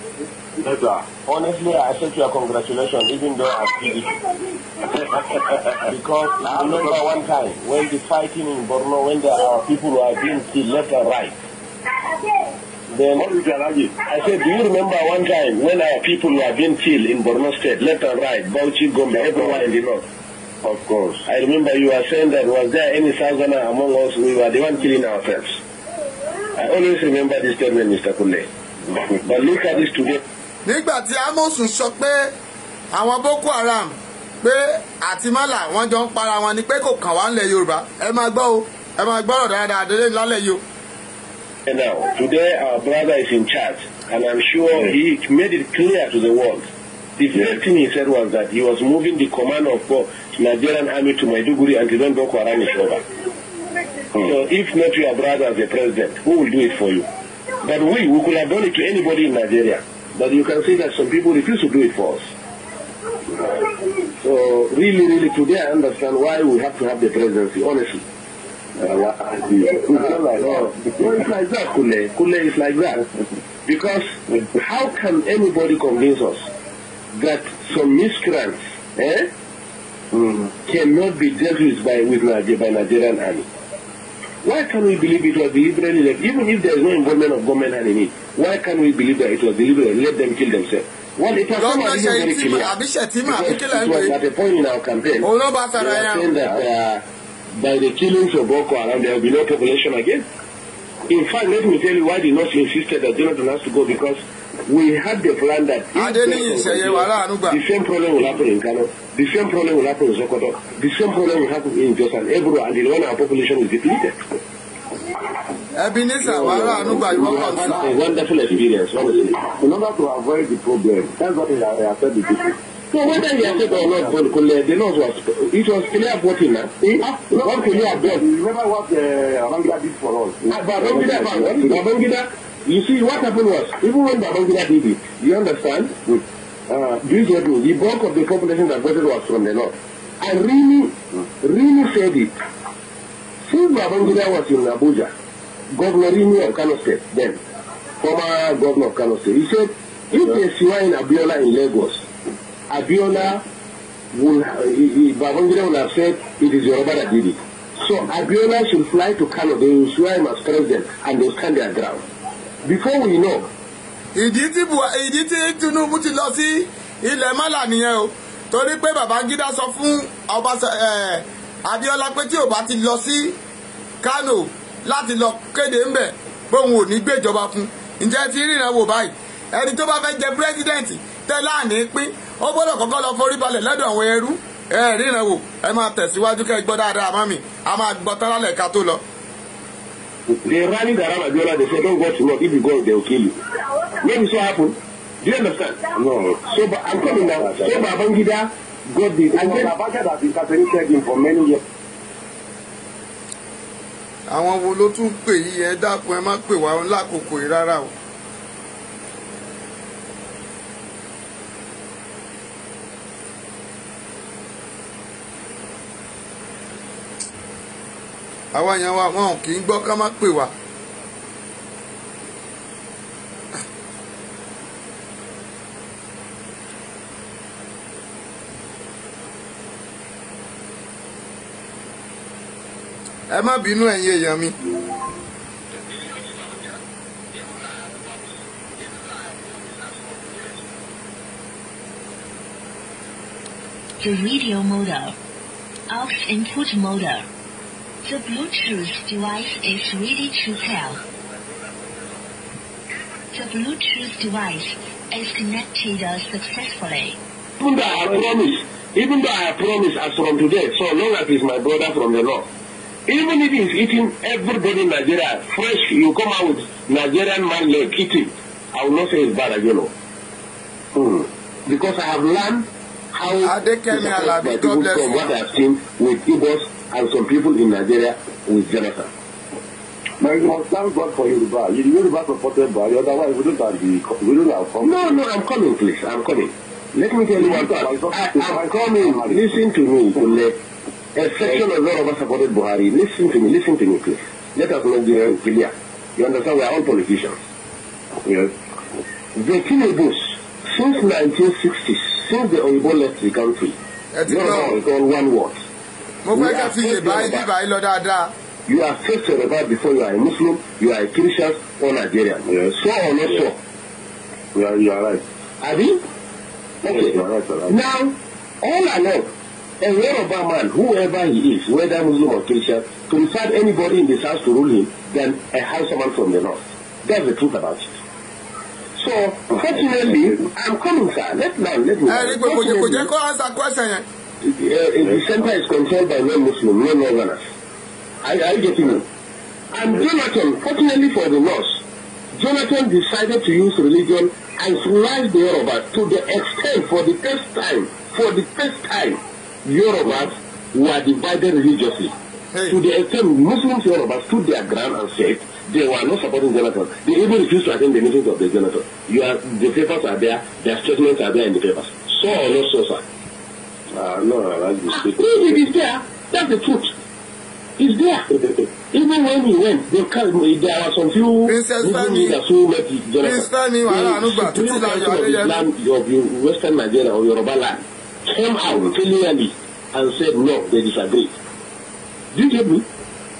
Honestly, I accept your congratulations, even though I feel it. Because I remember one time when the fighting in Borno, when there are people who are being killed left and right. Then I said, do you remember one time when our people were being killed in Borno State, left and right, Bauchi, Gombe, everyone in the north? Of course. I remember you were saying that was there any Southerner among us, we were the one killing ourselves. I always remember this statement, Mr. Kule. But look at this today. Nígbà tí Amosun sọ pé àwọn Boko Haram pé àti Mala wọ́n jọ ń para wọn ni pé kò kàn wá nílẹ̀ Yorùbá ẹ máa gbọ́ o ẹ máa gbọ́rọ̀ dáadáa délé lálẹ́ yìí o. Now, today our brother is in charge, and I'm sure he made it clear to the world. The first thing he said was that he was moving the command of Nigerian army to Maiduguri until when Boko Haram is over. So if not your brother as the president, who will do it for you? But we could have done it to anybody in Nigeria. But you can see that some people refuse to do it for us. So really, today I understand why we have to have the presidency, honestly. It's like that, Kule. Kule is like that. Because how can anybody convince us that some miscreants cannot be dealt with by Nigerian army? Why can't we believe it was deliberately left? Even if there is no involvement of government hand in it, why can't we believe that it was deliberately let them kill themselves? Well, it was very clear. It was at a point in our campaign. We are saying that by the killings of Boko Haram, there will be no population again. In fact, let me tell you why the North insisted that Jonathan has to go, because we had the plan that the same problem will happen in Kano, the same problem will happen in Sokoto, the same problem will happen in Jos and Ebro until when our population is depleted. Ebenezer, a wonderful experience, honestly. In order to avoid the problem, that's what I said the people. So whether you accept or not, the laws it was clear voting now. What can you have done? Remember what Babangida did for us? Babangida, you see what happened was, even when Babangida did it, you understand? The bulk of the population that voted was from the north. I really said it. Since Babangida was in Abuja, Governor Rimi of Kano State, then, former governor of Kano State, he said, if they swear in Abiola in Lagos, Abiola Babangida will have said it is Yoruba that did it. So Abiola should fly to Kano, they will swear him as president, and they will stand their ground. Before we know, ìdí tí Tinubu ti lọ sí ilẹ̀ mọ́là nìyẹn o torí pé Babangida sọ fún Abíọ́lá pé tí ò bá ti lọ sí Kano láti lọ kéde ńbẹ̀ bóun ò ní gbéjọba fún ǹjẹ́ ti ríran wò báyìí ẹni tó bá fẹ́ jẹ pírẹ́sidẹ̀ntì tẹ́lá àní pín ó gbọ́dọ̀ kọ́kọ́ lọ forí balẹ̀ lọ́dọ̀ àwọn ẹrú ríran wò ẹ máa tẹ̀síwájú kẹ́ ẹ gbọ́ dáadáa mọ́mì a máa gbọ́ tán lálẹ́ ká tó lọ. They rallied around Abiola. They said, "Don't go to work. If you go, they will kill you." Maybe so happen. Do you understand? No. So, but I'm coming now. So, Babangida got this. And then Abacha has been assassinated him for many years. Àwọn wo ló tún pè yí ẹ dákun ẹ má pè wá lákòókò yìí rárá o. Àwa yẹn wa wọn kì í gbọ́ ká má pè wá. Ẹ má bínú ẹ̀yin èèyàn mi. The video model. Aux input model. The Bluetooth device is ready to pair. The Bluetooth device is connected successfully. Even though I promise as from today, so long as he's my brother from the north, even if he's eating everybody in Nigeria, fresh, you come out with Nigerian man leg eating, I will not say it's bad again. Because I have learned how to support my people from what I have seen with Igbos and some people in Nigeria with Jonathan. But you must thank God for Yoruba. Yoruba supported by you, otherwise we don't have come. No, I'm coming, please. I'm coming. Let me tell you one thing. I'm coming. Listen to me. A section of Yoruba supported Buhari. Listen to me, please. Let us make this clear. You understand? We are all politicians. Yes. The Tinebus, since 1960s, since the Oyibo left the country, Yoruba is on one word. You are first Yoruba before you are a Muslim, you are a Christian or Nigerian. Yes. So or not so? You are right. Are you? Okay. Yes, you are right. Now, all along, a Yoruba man, whoever he is, whether Muslim or Christian, preferred anybody in the south to rule him than a Hausaman from the north. That's the truth about it. So, fortunately, I'm coming, sir. Let me. The center is controlled by non-Muslim, non-Northerners. Are you getting me? And Jonathan, fortunately for the North, Jonathan decided to use religion and slice the Yoruba to the extent, for the first time, Yorubas were divided religiously. Hey. To the extent Muslims Yorubas stood their ground and said they were not supporting Jonathan. They even refused to attend the meetings of the Jonathan. The papers are there, their statements are there in the papers. So or not so, sir? No, that's the truth. It is there. That's the truth. It's there. Even when he went, there were some few Muslim leaders who met Jonathan. The land of Western Nigeria or Yoruba land came out clearly and said no, they disagree. Do you get me?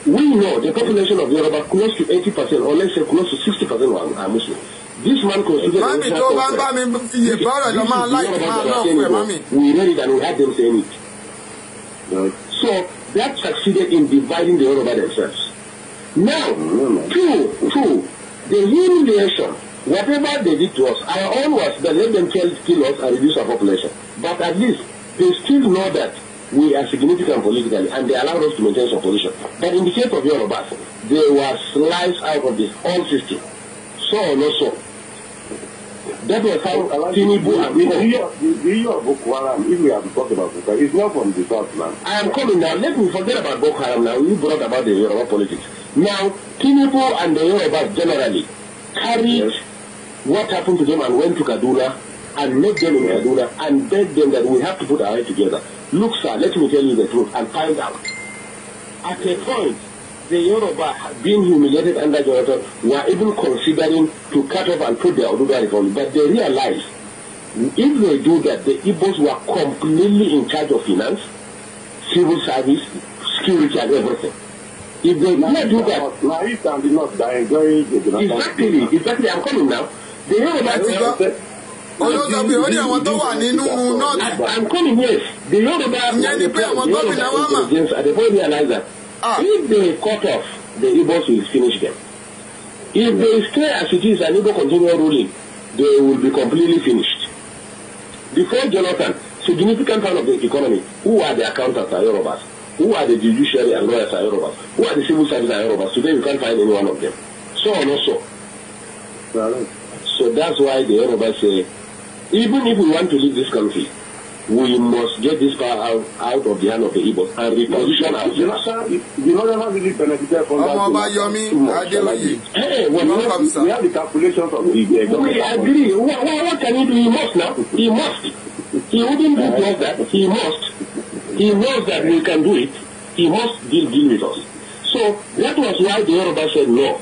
We know the population of Yoruba close to 80%, or let's say close to 60% are Muslims. This man considered we read it and we had them saying it. So that succeeded in dividing the Yoruba themselves. Now, two, the humiliation, whatever they did to us, our own was that let them kill us and reduce our population. But at least they still know that we are significant politically and they allowed us to maintain some position. But in the case of Yoruba, they were sliced out of the whole system. So or not so. That was how Tinubu and the issue of Boko Haram, if we have to talk about Boko Haram, it's not from the South now. I am coming now. Let me forget about Boko Haram now. You brought about the Yoruba politics. Now, Tinubu and the Yoruba generally carried what happened to them and went to Kaduna and met them in Kaduna and begged them that we have to put our head together. Look, sir, let me tell you the truth and find out. At a point, the Yoruba, being humiliated under Jonathan, were even considering to cut off and put their Oduduwa Republic. But they realized if they do that, the Igbos were completely in charge of finance, civil service, security, and everything. If they do that, now East and the North are enjoying exactly, I'm coming now. The Yoruba olóòtú bí ó ní àwọn tó wà nínú nọ́ọ̀tì. I'm coming, yes. The Yoruba Ìyẹn ni pé àwọn gómìnà wa mà. at the point realize that if they cut off, the Igbos will finish them. If they stay as it is and Igbo continue ruling, they will be completely finished. Before Jonathan, significant part of the economy, who are the accountants are Yorubas, who are the judiciary and lawyers are Yorubas, who are the civil service are Yorubas. Today you can't find any one of them. So or not so. So that's why the Yorubas say, even if we want to leave this country, we must get this power out of the hand of the Igbos and reposition ourselves. You know, they're not really benefited from that. Hey, we have the calculations of the we agree. What can he do? He must now. He must. He wouldn't do just that. He must. He knows that we can do it. He must deal with us. So that was why the Yoruba said no.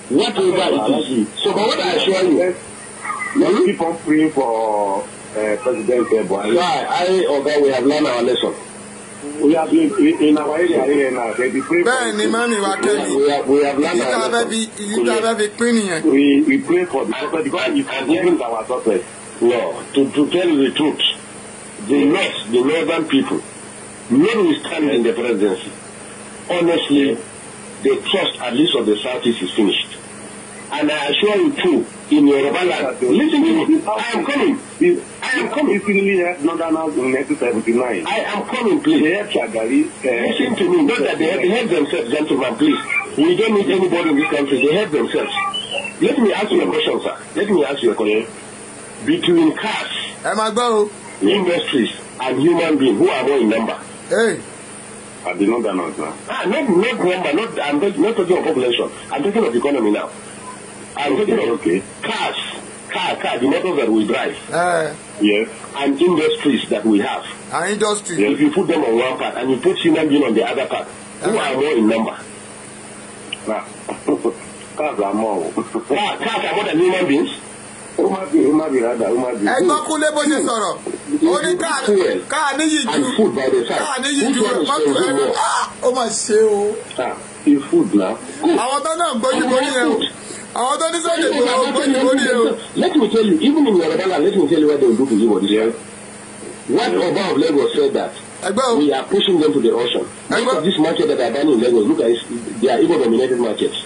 Whatever it is. So but what I assure you, let's keep on praying for President Buhari. We have learned our lesson. We have been in our area here now. We have learned our lesson. We pray for the prophet because he can our success. No, to tell you the truth, the northern people, notwithstanding the presidency, honestly, the trust at least of the southeast is finished. And I assure you too, in Yoruba land, listen to me, I am coming. If you really have Northern House in 1979, I am coming, please. They have Shagari. Listen to me, not that they help themselves, gentlemen, please. We don't need anybody in this country, they help themselves. Let me ask you a question, sir. Let me ask you a question. Between cars, industries, and human beings, who are more in number? Hey. I did not know that. Not number, I'm not talking of population. I'm talking of economy now. I'm talking of cars, the motors that we drive. Yes. And industries that we have. Industries. If you put them on one part and you put human being on the other part, who are more in number? Cars are more. Cars are more than human beings? Ẹgbọ́n Kúnlé bó ṣe sọ̀rọ̀, ó ní káà níyì ju mọ́tò ẹ̀rọ, ó mà ṣe o. Àwọn tó náà gbóyìnbó nìyẹn o. Àwọn tó ní sọ́dẹ̀ gbóyìnbó nìyẹn o. Let me tell you, even in Yoruba land, let me tell you what they will do to Igbo this year. What Oba of Lagos said that we are pushing them to the ocean. Most of this market that are done in Lagos, look at it, they are Igbo-dominated markets.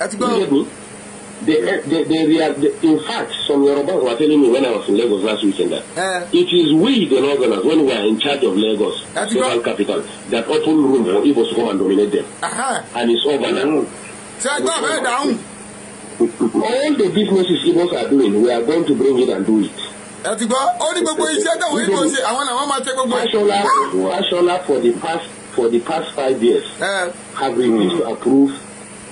You get me? In fact, some Yorubas were telling me when I was in Lagos last weekend that it is we, the Northerners, when we are in charge of Lagos, central capital, that open room for Igbos to come and dominate them. And it's over now. All the businesses Igbos are doing, we are going to bring it and do it. Fashola for the past 5 years have refused to approve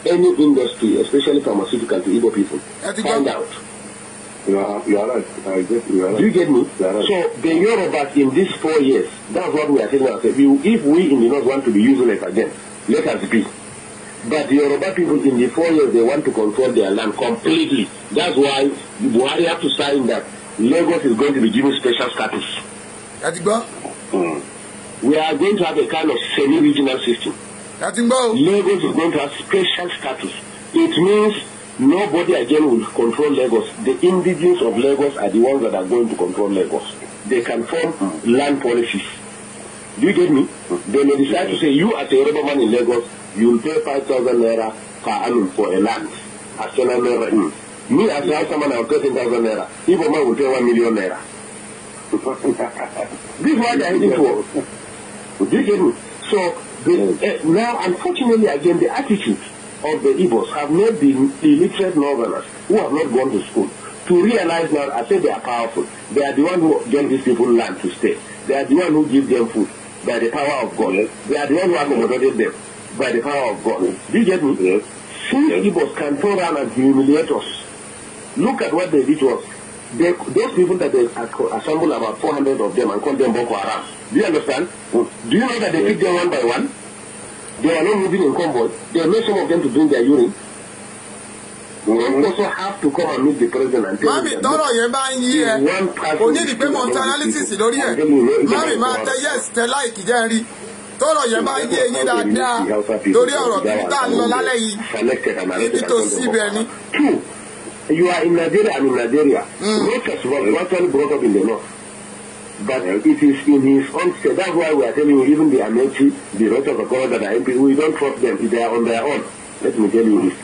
any industry, especially pharmaceutical, to Igbo people. Find out. You are right. Do you get me? Right. So the Yorubas in these 4 years, that's what we are saying ourselves. If we in the north want to be useless again, let us be. But the Yoruba people in the 4 years, they want to control their land completely. That's why Buhari have to sign that Lagos is going to be given special status. We are going to have a kind of semi-regional system. Lagos is going to have special status. It means nobody again will control Lagos. The indigenes of Lagos are the ones that are going to control Lagos. They can form land policies. Do you get me? They may decide to say, you as a Yoruba man in Lagos, you will pay 5,000 naira per annum for a land. Me as a Hausa man, I will pay 10,000 naira. Igbo man will pay 1 million naira. This is what they are heading for. Do you get me? So, now, unfortunately, again, the attitude of the Igbos have made the illiterate Northerners who have not gone to school to realize now, I say they are powerful. They are the one who give these people land to stay. They are the one who give them food by the power of God. They are the one who accommodated them by the power of God. Do you get me? Yes. Since Igbos can turn around and humiliate us, look at what they did to us. Those people that they assemble about 400 of them and call them Boko Haram. Do you understand? Do you know that they pick them one by one? They are not moving in convoy. They made some of them to drink their urine. We also have to come and meet the president and tell him that one person is tọ́rọ̀ yẹn bá yé eyín dáadáa torí ọ̀rọ̀ tí tá ń lọ lálẹ́ yìí ibi tó síbẹ̀ ni. You are in Nigeria, I'm in Nigeria. Rochas was actually brought up in the north. But it is in his own state. That's why we are telling you, even the Amechi, the Rochas of God that are MP, we don't trust them. They are on their own. Let me tell you this.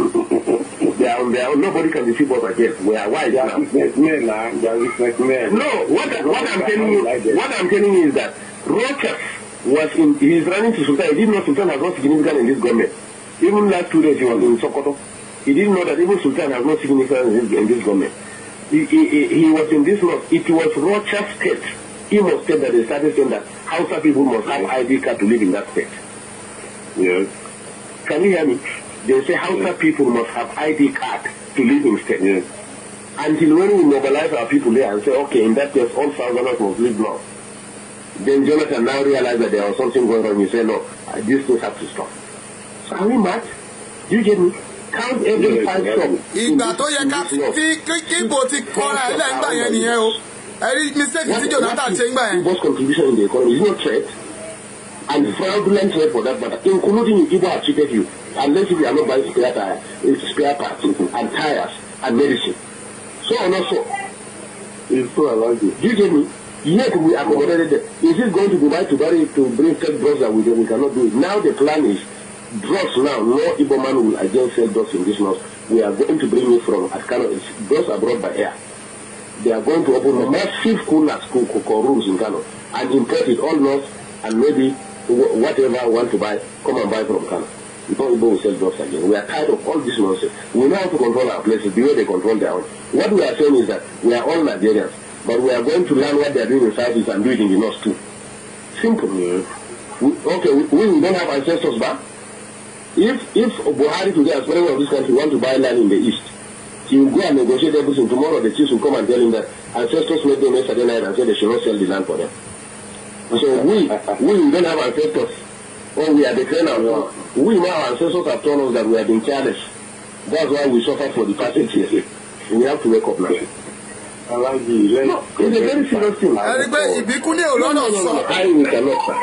They are on their own. Nobody can deceive us again. We are wise now. No, what I'm telling you is that Rochas was he's running to Sultan. He didn't know Sultan has no significance in this government. Even last 2 days he was in Sokoto. He didn't know that even Sultan has no significance in this government. He was in this north. It was Rochas state, Imo state, that they started saying that Hausa people must have ID card to live in that state. Yes. Can you hear me? They say Hausa people must have ID card to live in state. Yes. Until when we mobilize our people there and say, okay, in that case, all Southerners must live now. Then Jonathan now realized that there was something going on. He said, no, these things have to stop. So are we mad? Do you get me? Count every 5 songs. Ìgbà tó yẹ ká kí ibo ti kọ́ra ẹ̀ lẹ́gbàá yẹn nìyẹn o. Ẹ̀rí mistake tí Jonathan ṣe ń gbà yẹn. Ibo's contribution in the economy is not threat. And fraudulent threat for that matter, including Igbo have cheated you. Unless if you are not buying spare parts and tires and medicine. So or not so. It's so allowed you. Do you get me? Yet we accommodated them. Is it going to be right to bring fake drugs that we cannot do it? Now the plan is drugs now. No Igbo man will again sell drugs in this north. We are going to bring it from Kano. Drugs are brought by air. They are going to open massive coolers, rooms in Kano and import it all north, and maybe whatever I want to buy, come and buy from Kano. Before Igbo will sell drugs again. We are tired of all this nonsense. We know how to control our places the way they control their own. What we are saying is that we are all Nigerians, but we are going to learn what they are doing in Southeast and do it in the north too. Simple. We don't have ancestors back. If Buhari today, as president of this country, want to buy land in the east, he will go and negotiate everything. Tomorrow the chiefs will come and tell him that ancestors made them yesterday night and said they should not sell the land for them. So we don't have ancestors. Or we are declaring our we now, our ancestors have told us that we have been careless. That's why we suffer for the past 8 years. We have to wake up now. No, it's a very serious thing. Ẹgbẹ́ ìbíkúlé olóńgbò sọ.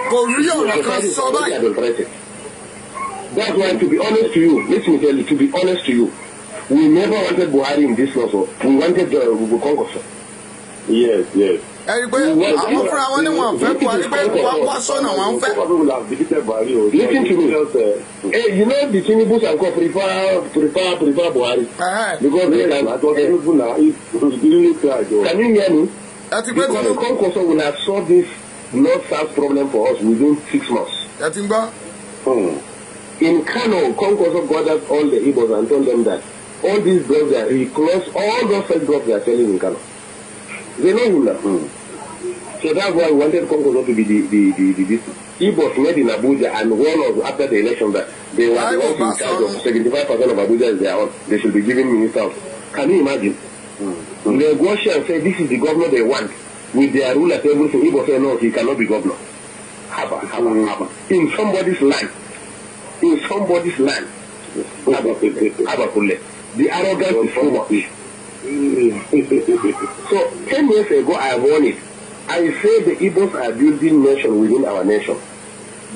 Kò rí ọ̀rọ̀ kan sọ báyìí. That's why, to be honest to you, let me tell you, to be honest to you, we never wanted Buhari in this law, so we wanted Congress. Yes. Ẹ̀rí pé àwọn fúnra wọn ní wọn fẹ́ Buhari pé wá sọ́nà wọn fẹ́. Listen to me. Hey, you know the Tinubus and Co prefer Buhari. Because can you hear me? Because Congress will have solved this north-south problem for us within 6 months. In Kano, Congress gathered all the Igbos and told them that all these drugs he closed all those fake drugs they are selling in Kano. They know him now. So that's why we wanted Congress to be the Igbos made in Abuja, and one of after the election that they were the ones in charge of 75% of Abuja is their own. They should be giving ministers. Can you imagine? They go share and say this is the governor they want with their rule at everything. Igbo say no, he cannot be governor. Haba. In somebody's land. In somebody's land. The arrogance is so much. So 10 years ago I have won it. I said the Igbos are building nation within our nation.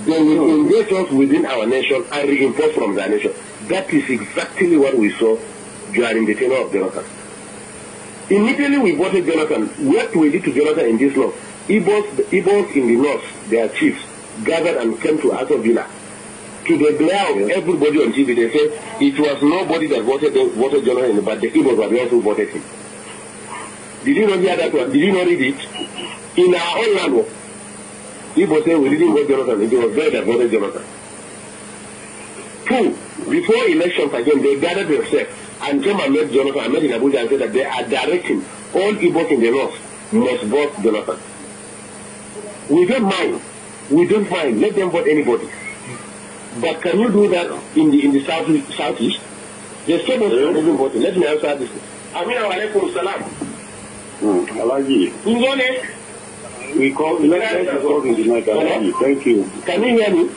They will engage us within our nation and reinforce from their nation. That is exactly what we saw during the tenure of Jonathan. Immediately we voted Jonathan. What we did to Jonathan in this law, Igbos in the north, their chiefs, gathered and came to Aso Villa. To the glare of everybody on TV, they said it was nobody that voted Jonathan, but the Igbos were the ones who voted him. Did you not hear that one? Did you not read it? In our own land, Igbos said we didn't vote Jonathan. It was they that voted Jonathan. 2, before elections again, they gathered themselves and came and met Jonathan and met in Abuja and said that they are directing all Igbos in the north must vote Jonathan. We don't mind. Let them vote anybody. But can you do that in the southeast? The state of the voting. Let me answer this. Amina alaikum salam. Alaji. We call talking tonight, Alaji. Thank you. Can you hear me?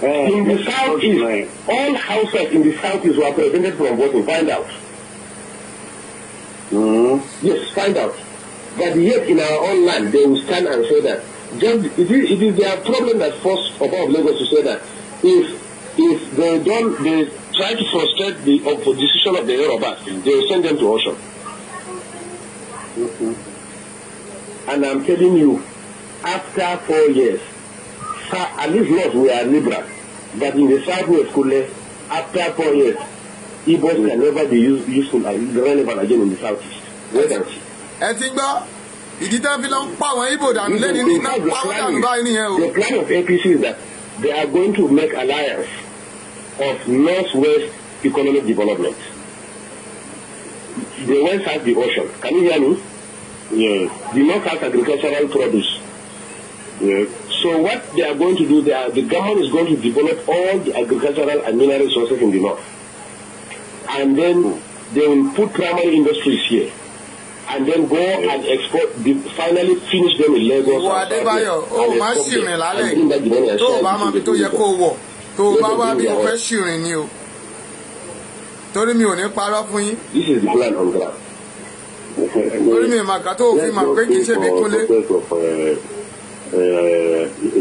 In the southeast, all houses in the southeast were prevented from voting. Find out. Yes, find out. But yet in our own land, they will stand and say that. It is their problem that forced Oba of Lagos to say that if the try to frustrate the decision of the Yorubas, they will send them to Ocean. And I'm telling you, after 4 years, at least not we are liberal, but in the southwest, after 4 years, Igbos can never be useful and relevant again in the southeast. Wait and see. ẹ ti gbọ́ ìdí tẹ́ fi lọ ń pa àwọn Igbo dànù lẹ́ni ní iná pàwọ́ dànù báyìí nìyẹn o. The plan of APC is that they are going to make alliance of northwest economic development. The west has the ocean. Can you hear me? Yes. The north has agricultural produce. Yes. So what they are going to do, the government is going to develop all the agricultural and mineral resources in the north. And then they will put primary industries here. And then go and export, finally finish them in Lagos. Ìwọ Adébáyọ̀, ó máa ṣìrìn lálẹ́ tó o bá máa bí tó yẹ kó o wọ̀ tó o bá wá bí o fẹ́ ṣìrìn ni o. Torí mi ò ní parọ́ fún yín. This is the plan on ground. Torí mi màkà tó o fi mà pé kì í ṣe bí kúnlé.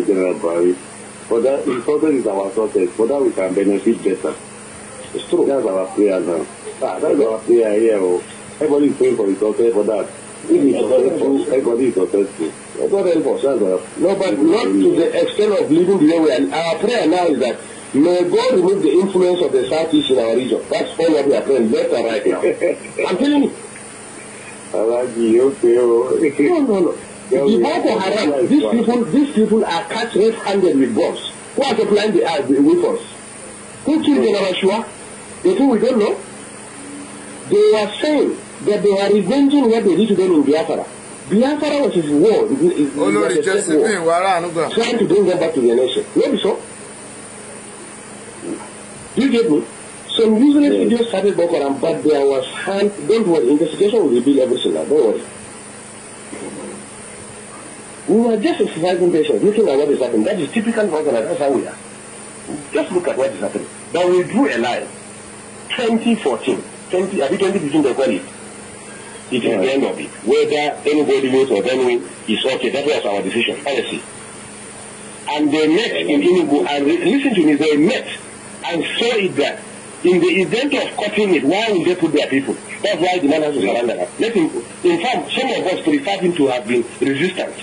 General Buhari. For that, important is our success. For that, we can benefit better. It's true. That's our prayer now. That's our prayer here. Everybody is praying for his success for that. If he's successful, everybody is successful. God help us. No, but not to the extent of living the way we are. Our prayer now is that may God remove the influence of the Southeast in our region. That's all what we are praying left and right now. I'm telling you. No. The Boko Haram, these people are catch red-handed with bombs. Who are supplying the weapons? Who killed General Shua? They think we don't know. They are saying that they are revenging what they did to them in Biafra. Biafra was his war. Trying to bring them back to their nation. Maybe so. Do you get me? Some useless videos started Boko Haram, but there was hand. Don't worry, investigation will reveal everything now. Don't worry. We were just exercising patience, looking at what is happening. That is typical Boko Haram. That's how we are. Just look at what is happening. But we drew a line. 2014. 2015 they call it. It is the end of it. Whether anybody wins or don't win is okay. That was our decision, honestly. And they met in Enugu and listen to me, they met and saw it that in the event of cutting it, why will they put their people? That's why the man has to surrender. Let him, in fact, some of us prefer him to have been resistant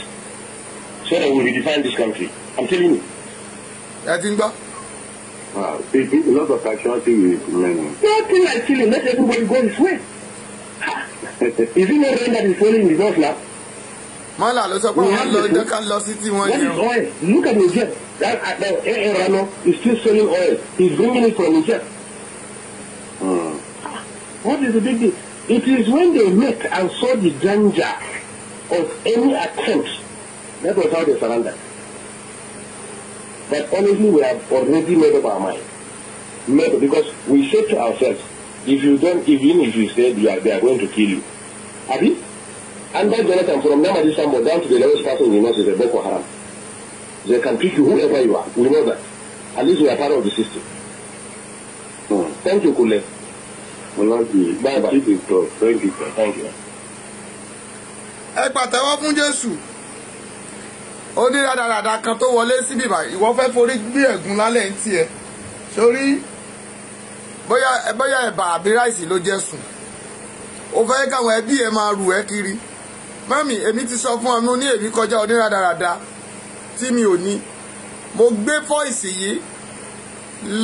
so that we will redefine this country. I'm telling you. Wow, a lot of casualty with men. Nothing like killing. Let everybody go his way. Is it not rain that is falling in the north now? Mala, let's talk about local city one. What is oil? Look at Niger. That Rano is still selling oil. He's bringing it from Niger. What is the big deal? It is when they met and saw the danger of any attempt. That was how they surrendered. But honestly, we have already made up our mind. Because we said to ourselves, if you don't, even if you say they are going to kill you. Abi? And that Jonathan, from Namadi Sambo down to the lowest person in the north is a Boko Haram. They can treat you whoever you are. We know that. At least we are part of the system. Thank you, Kule. Bye-bye. Thank you, sir. Thank you. Ẹ pàtẹ́wọ́ fún Jésù. Ó ní rádaràda kan tó wọlé síbí báyìí. Ìwọ fẹ́ forí gbé ẹ̀gún lálẹ́ ń tiẹ̀. Sórí bóyá ẹ̀bà àbí ráìsì ló jẹ́ sùn. Ó fẹ́ káwọn ẹbí ẹ máa rù ẹ́ kiri. Mami, èmi ti sọ fún ọmọ ní èmi kọjá onírádaràda tí mi ò ní. Mo gbé fọ́ìsì yìí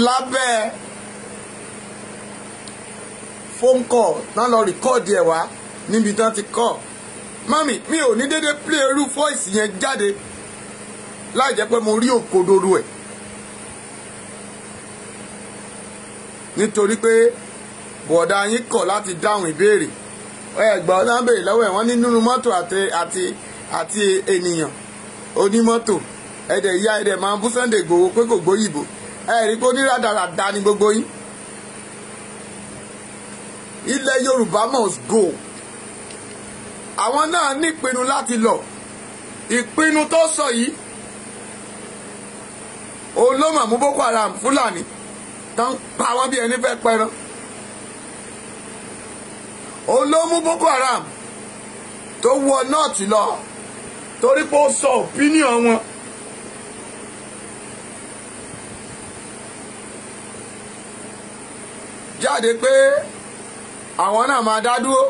lábẹ́ phone call náà lọ rìkọ́ọ̀dì ẹ̀ wá níbi tán ti kọ́. Mami, mi ò ní dédé play irú voice yẹn jáde láì jẹ́ pé mo rí òkodoro ẹ̀. Nítorí pé bọ̀dá yín kọ̀ láti dáhùn ìbéèrè. Ẹ̀gbọ́n náà béèrè lọ́wọ́ ẹ̀ wọ́n ní nínú mọ́tò àti ènìyàn onímọ́tò. Ẹ̀dẹ̀ ìyá ẹ̀dẹ̀ máa ń bú Sunday Igboho pé kò gbóyìnbó. Ẹ̀rí pé onírádàràdà ni gbogbo yín. Ilẹ̀ Yorùbá must go. Àwọn náà ní ìpinnu láti lọ. Ìpinnu tó sọ yìí òun ló mà mú Boko Haram Fúlàní tán pa wọ́n bí ẹni fẹ́ pẹran. Òun ló mú Boko Haram tó wọ nọ́ọ̀tì lọ torí pé ó sọ opinion wọn. jáde pé àwọn náà máa dá dúró.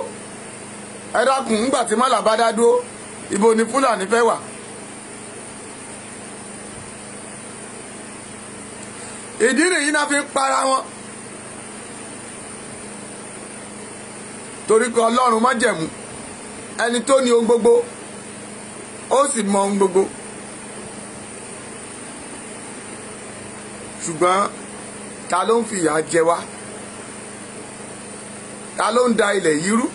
Ẹ dákun ńgbà tí Mọ́là bá dá dúró ibo ni Fúlàní fẹ́ wà. Ìdí nìyí náà fi ń para wọn. Torí pé Ọlọ́run májẹ̀mú ẹni tó ní ohun gbogbo ó sì mọ ohun gbogbo. Ṣùgbọ́n ta ló ń fìyà jẹ wá? Ta ló ń da ilẹ̀ yìí rú?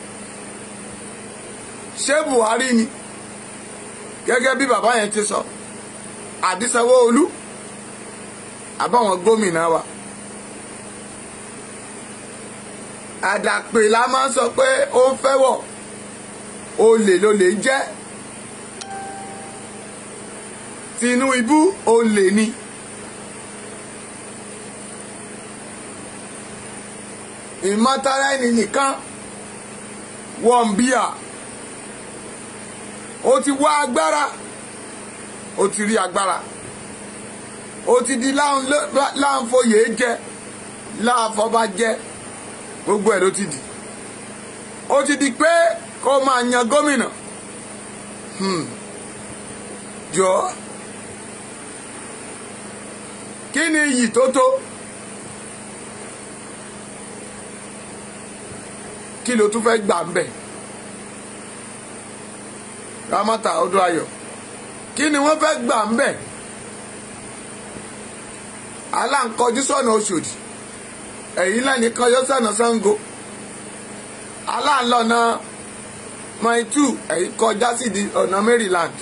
Ṣé Buhari ni gẹ́gẹ́ bí bàbá yẹn ti sọ, àbí Sanwó-Olú, àbáwọn gómìnà wa? Àdàpè la máa ń sọ pé ó ń fẹ́ wọ̀, olè ló lè jẹ́. Tinubu olè ni. Ìmọ̀tara ẹni nìkan wọ́n bíà. Ó ti wá agbára, ó ti rí agbára, ó ti di láǹfoyè jẹ, láàfọba jẹ, gbogbo ẹ̀ ló ti di. Ó ti di pé kó máa yan gómìnà. Jọ kí ni iyì tó tó? Kí ló tún fẹ́ gbà ń bẹ̀? Ramata Odúayọ̀, kí ni wọ́n fẹ́ gbà ń bẹ̀? Aláǹkọjú sọ́nà Òṣòdì, ẹ̀yìn lẹ́ni kọjọ́ sọ́nà Ṣàngó. Aláǹlọ́nà Mile2, ẹ̀yìn kọjá sí di ọ̀nà Maryland.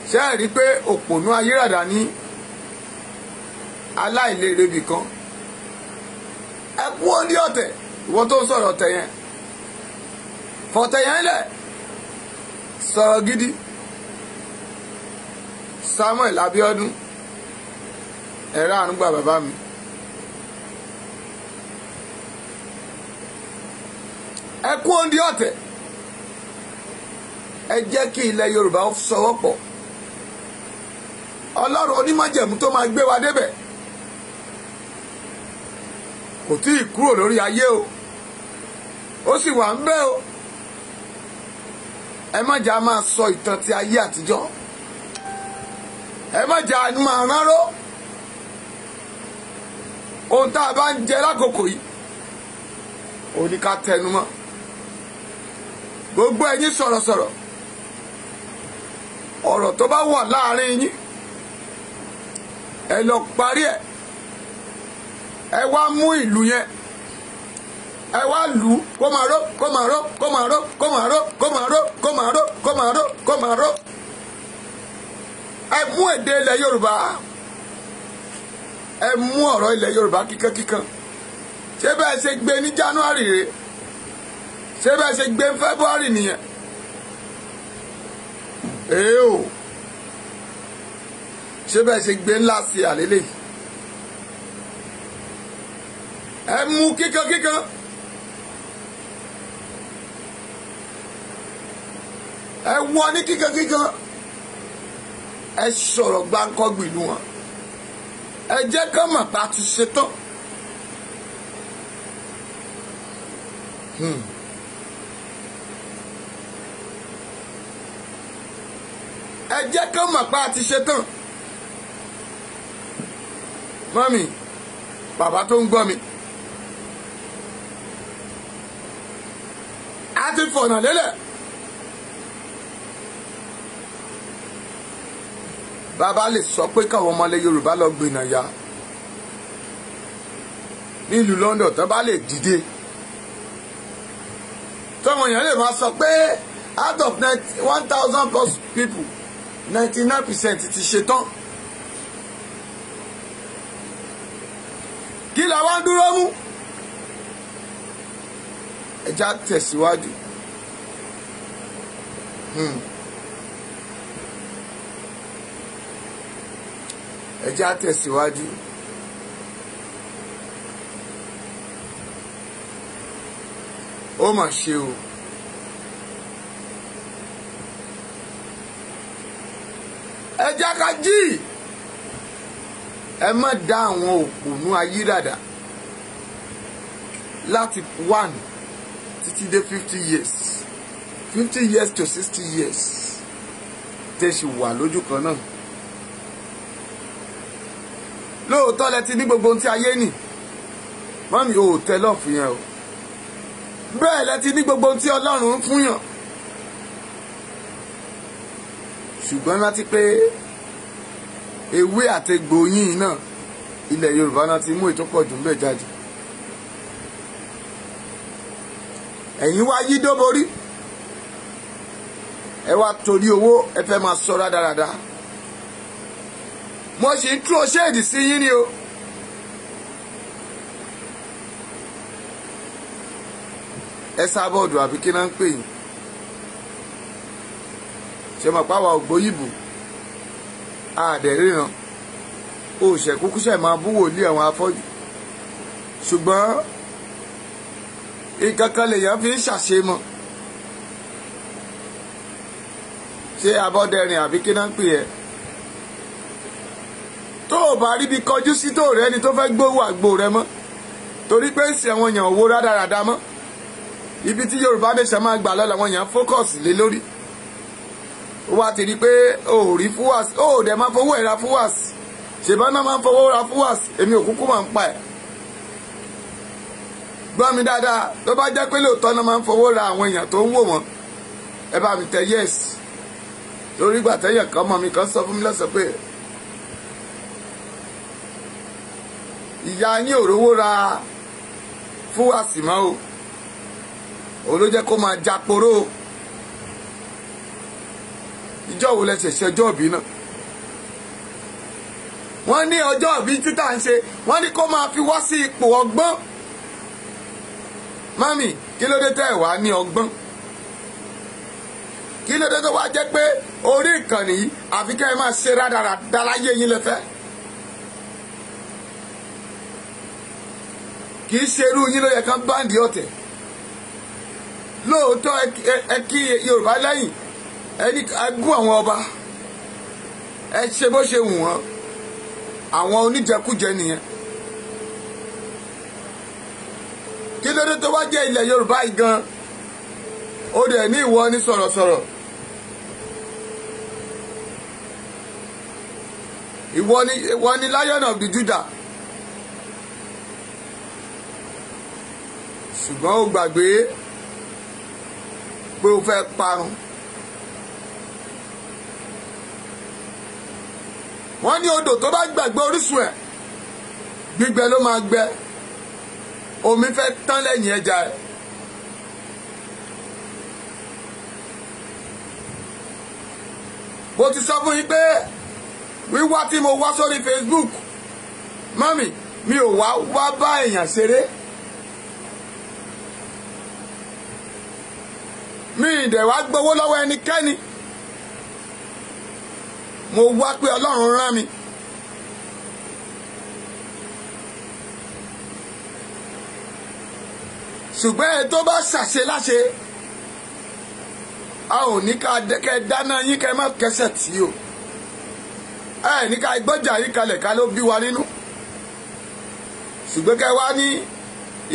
Ṣé ẹ rí pé òpònú ayéràdà ní aláìlérè bì kan? Ẹ kú ó ní ọ̀tẹ̀, ìwọ tó ń sọ̀rọ̀ ọ̀tẹ̀ yẹn. Fọ̀tẹ̀ yẹn lẹ̀. Sọ̀rọ̀ gidi. Samuel Abiodun, ẹ̀rọ àrùngbà bàbá mi. Ẹ kú òǹdí ọ̀tẹ̀. Ẹ jẹ́ kí ilẹ̀ Yorùbá sọwọ́pọ̀. Ọlọ́run onímájẹ̀mú tó máa gbé wa débẹ̀ kò tí ì kúrò lórí ayé o, ó sì wà ń bẹ̀ o. Ẹ má jà máa sọ ìtàn ti ayé àtijọ́. Ẹ má jà máa ránró ohun tá a bá ń jẹ lákòókò yìí, ó ní ká tẹnu mọ́. Gbogbo ẹ̀yin sọ̀rọ̀sọ̀rọ̀, ọ̀rọ̀ tó bá wà láàrin yín ẹ lọ parí ẹ̀. Ẹ wá mú ìlú yẹn, ẹ wá lù ú kó máa ró kó máa ró kó máa ró kó máa ró kó máa ró kó máa ró kó máa ró kó máa ró. Ẹ mú èdè ilẹ̀ Yorùbá, ẹ mú ọ̀rọ̀ ilẹ̀ Yorùbá kíkankíkan. Ṣé bẹ́ẹ̀ ṣe gbé ní January rèé? Ṣé bẹ́ẹ̀ ṣe gbé ní February nìyẹn? O ṣé bẹ́ẹ̀ ṣe gbé ńlá sí àlélẹ́ yìí? Ẹ mú kíkankíkan. Ẹ wọ ní kíkankíkan. Ẹ sọ̀rọ̀ gbáǹkọ́gbì ìlú wọn. Ẹ jẹ́ ká mọ̀ pé a ti ṣetán. Ẹ jẹ́ ká mọ̀ pé a ti ṣetán. Mọ́mì, bàbá tó ń gbọ́ mi, a ti fọ̀nà lélẹ̀. Bàbá lè sọ pé káwọn ọmọlẹ̀ Yorùbá lọ gbìnà ya nílùú London, tó bá lè dìde. Tọ́wọ́n èèyàn lè máa sọ pé out of 1,000 plus people 99% ti ṣetán. Kí la wá ń dúró mú? Ẹ já tẹ̀síwájú. Ẹ já tẹ̀síwájú. Ó mà ṣe o. Ẹ já ká jí. Ẹ má dá àwọn òpònú ayírádà láti 1 títí dé 50 years 50 years to 60 years tẹ́ ṣì wà lójú kan náà. Lóòótọ́ lẹ ti ní gbogbo ohun tí ayé nì, mọ́mí ò tẹ́ lọ́ọ̀fù yẹn o. Bẹ́ẹ̀ lẹ ti ní gbogbo ohun tí Ọlọ́run ń fún yàn. Ṣùgbọ́n láti pé ewé àtegbò yín náà ilẹ̀ Yorùbá náà ti mú ètò pọ̀ jù ń bẹ̀ jáde. Ẹ̀yin wá yí dóborí, ẹ wá torí owó ẹ fẹ́ máa sọ rádaràda. Mo sì ń tú ṣéèdì sí yín ni o. Ẹ sábọ̀dù àbí kí náà ń pè yín. Ṣé mọ̀ páwa ògbóyìnbó àdẹ̀ríran òṣèkúkúṣẹ̀ máa bú wòlíì àwọn afọ́jú. Ṣùgbọ́n nǹkan kan lèèyàn fi ń ṣàṣemọ̀. Ṣé abọ́dẹ̀rìn àbí kí náà ń pè ẹ́? Tó o bá rí bí kọjú sí tó rẹ ni tó fẹ́ gbówó àgbo rẹ mọ́, torí pé ń ṣe àwọn èèyàn owó rádaràda mọ́. Ibi tí Yorùbá nation máa gbà lọ́la àwọn èèyàn fókọ̀sì lé lórí. Ó wá ti rí pé o ò rí fúwàsì, o ò dẹ̀ máa fowó ẹ̀ ra fúwàsì. Ṣèbọn náà máa ń fowó ra fúwàsì, èmi ò kúkú máa ń pa ẹ̀. Gbọ́ mi dáadáa, tó bá jẹ́ pé lóòótọ́ náà máa ń fowó ra àwọn èèyàn tó ń wò wọ́n, ẹ bá mi tẹ yes. Lórí ìgbà tẹ́yẹ̀ kan mọ́ mi kan sọ fún mi lọ́sọ̀ pé ìyá yín ò rówó ra fúwàsì mọ́ o. Òun ló jẹ́ kó máa japoró. Ìjọ́ wo lẹ ṣẹ̀ṣẹ̀ ọjọ́ ìbí náà? Wọ́n ní ọjọ́ ìbí títà ń ṣe, wọ́n ní kó máa fi wá sí ipò ọgbọ́n. Mami, kí ló dé tẹ́ ẹ̀ wá ní ọgbọ́n? Kí ló dé tó wá jẹ́ pé orí ìkànnì yìí àfi kẹ́ ẹ máa ṣe rádaràda láyé yín lẹ́fẹ́? Kì í ṣe irú yín ló yẹ kán báǹdì ọ̀tẹ̀. Lóòótọ́ ẹ kí Yorùbá lẹ́yìn, ẹni agún àwọn ọba, ẹ ṣe bó ṣe wù wọ́n, àwọn oníjẹkújẹ nìyẹn. Kí ló dé tó wá jẹ́ ilẹ̀ Yorùbá yìí gan? Ó dẹ̀ ní ìwọ ní sọ̀rọ̀sọ̀rọ̀. Ìwọ ni Lion of the Judah. Ṣùgbọ́n ó gbàgbé pé ó fẹ́ parun. Wọ́n ní odò tó bá gbàgbé orísun ẹ̀, gbígbẹ ló máa gbẹ. Omi fẹ́ tán lẹ́yìn ẹja ẹ̀. Mo ti sọ fún yín pé wíwá tí mo wá sórí Facebook, mami, mi ò wá bá èèyàn ṣeré. Mi ìdẹ̀ wá gbowó lọ́wọ́ ẹnikẹ́ni. Mo wá pé Ọlọ́run rán mi. Ṣùgbọ́n ẹ tó bá ṣàṣe láṣe, a ò ní ká dáná yín kẹ́ má kẹsẹ̀ tí o. Ẹ ní ká gbọ́jà yín kalẹ̀ ká ló bí wa nínú. Ṣùgbọ́n kẹ́ wá ní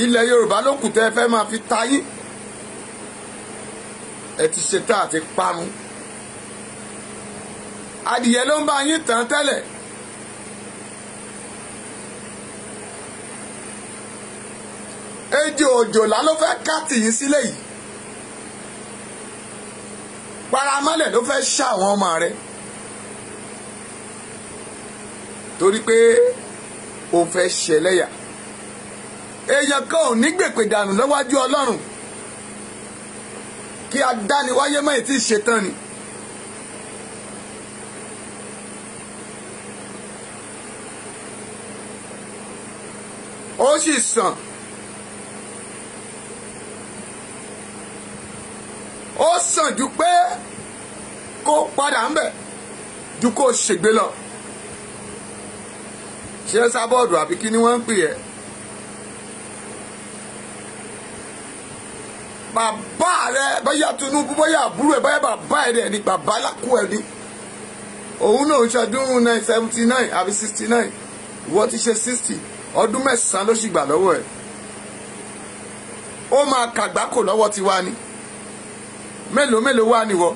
ilẹ̀ Yorùbá ló kù tẹ́ fẹ́ máa fi ta yín. Ẹ ti ṣetán àti parun. Adìyẹ ló ń bá yín tàn tẹ́lẹ̀. Ejò òjòlá ló fẹ́ kátì yín sílẹ̀ yìí. Paramọ́lẹ̀ ló fẹ́ ṣá àwọn ọmọ rẹ̀. Torí pé ó fẹ́ ṣẹlẹ́yà. Èèyàn kan ò ní gbèpè dànù lọ́wájú Ọlọ́run. Kí adániwáyé mọ́ ètí ṣetán ni. Ó sì sàn. Ó sàn ju pé kó padà ń bẹ̀ ju kó ṣègbé lọ. Ṣé sábọ́ọ̀dù àbí kí ni wọ́n ń pè ẹ́? Bàbá rẹ bóyá Tinubu bóyá àbúrò ẹ bóyá bàbá ẹ dẹ̀ ni bàbá lákú ẹ ni. Òun náà ń ṣọdún 79 àbí 69. Ìwọ ti ṣe 60. Ọdún 9 ló sì gbà lọ́wọ́ ẹ̀. ó máa kàgbákò lọ́wọ́ tiwa ni mélòó mélòó wà níwọ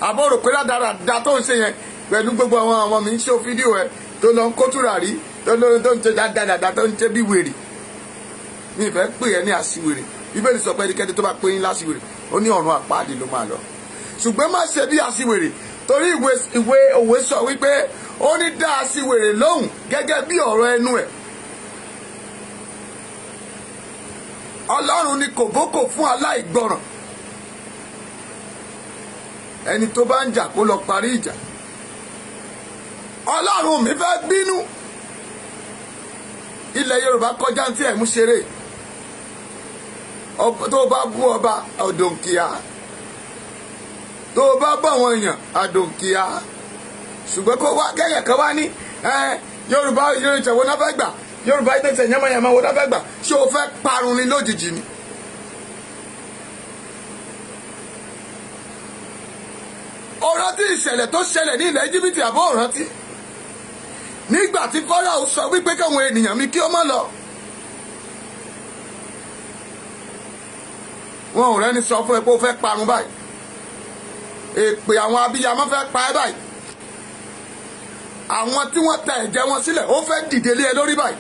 àbọ̀ rò pé dáradára tó ń ṣe yẹn pẹ̀lú gbogbo àwọn ọmọ mi ń ṣó fídíò ẹ tó lọ ń kó tùràrí tó ń ṣe dáadáa tó ń ṣe bí wèrè mi ìfẹ́ pè ẹ́ ní àṣìwèrè bíbélì sọ pé ẹnikẹ́ni tó bá pè yín láṣìwèrè ó ní ọ̀run àpáàdé ló máa lọ ṣùgbọ́n má ṣe bí àṣìwèrè torí ìwé òwe sọ wípé ó ní dá àṣìwèrè lóhùn gẹ́gẹ́ bí ọ̀rọ̀ ẹnu ẹ̀ ọlọ́run ni kòbókò fún aláìgbọràn ẹni tó bá ń jà kó lọ parí ìjà ọlọ́run mi fẹ́ bínú ilẹ̀ yorùbá kọjá tí ẹ̀ mú ṣeré tó bá bú ọba ọ̀dọ̀nkìá tó bá bá wọn èèyàn àdọ̀nkìá ṣùgbọ́n kó wá kẹ́yẹ̀ kan wá ní yorùbá yorùbá wo náà fẹ́ gbà yorùbá ìtẹ̀sẹ̀ yamayama wo náà fẹ́ gbà ṣé o fẹ́ parun ni lójijì ni. ó rántí ìṣẹ̀lẹ̀ tó ṣẹlẹ̀ ní ilẹ̀ íjíbítì àbọ̀ ó rántí nígbà tí Fáráò sọ wípé káwọn ènìyàn mi kí ó má lọ wọn ò rẹ́ni sọ fún ẹ pé ó fẹ́ parun báyìí èpè àwọn abiyamọ fẹ́ pa ẹ́ báyìí àwọn tí wọ́n tẹ ẹ̀jẹ̀ wọn sílẹ̀ ó fẹ́ dìde lé ẹ lórí báyìí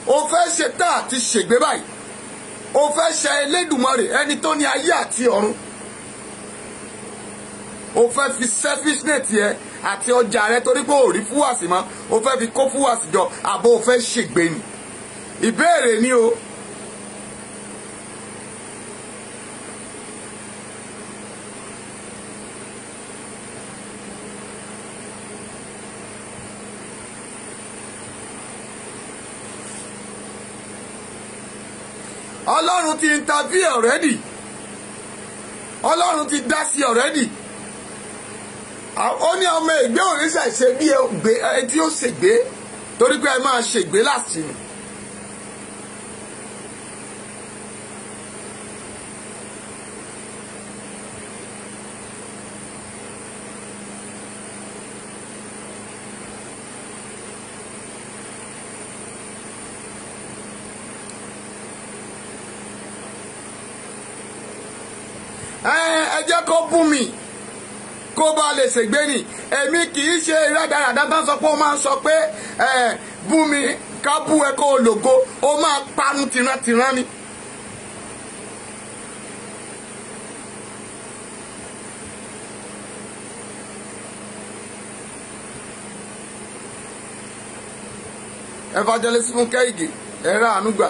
ó fẹ́ ṣe tá àti ṣègbé báyìí ó fẹ́ ṣe Elédùmarè ẹni tó ní ayé àti ọ̀run o fẹ́ fi selfishness yẹ àti ọjà rẹ torí pé ò rí fúwàsì mọ́ o fẹ́ fi kó fúwàsì jọ àbò o fẹ́ ṣègbè ni ìbéèrè ni o. Ọlọ́run ti intervene already Ọlọ́run ti dá sí already ó ní ọmọ ìgbé òrìṣà ṣe bí ẹ tí ó ṣègbé torí pé ẹ máa ṣègbé láti ni. ẹ jẹ́ kó bú mi kó bá lè ṣègbé ni èmi kì í ṣe rádaràdá tán sọ pé ó máa ń sọ pé bú mi ká bú ẹ kó o lògo ó máa parun tìrantìran ni. Evangelist Fúnkẹ́ Ìgè ẹ̀rọ ànúgbà.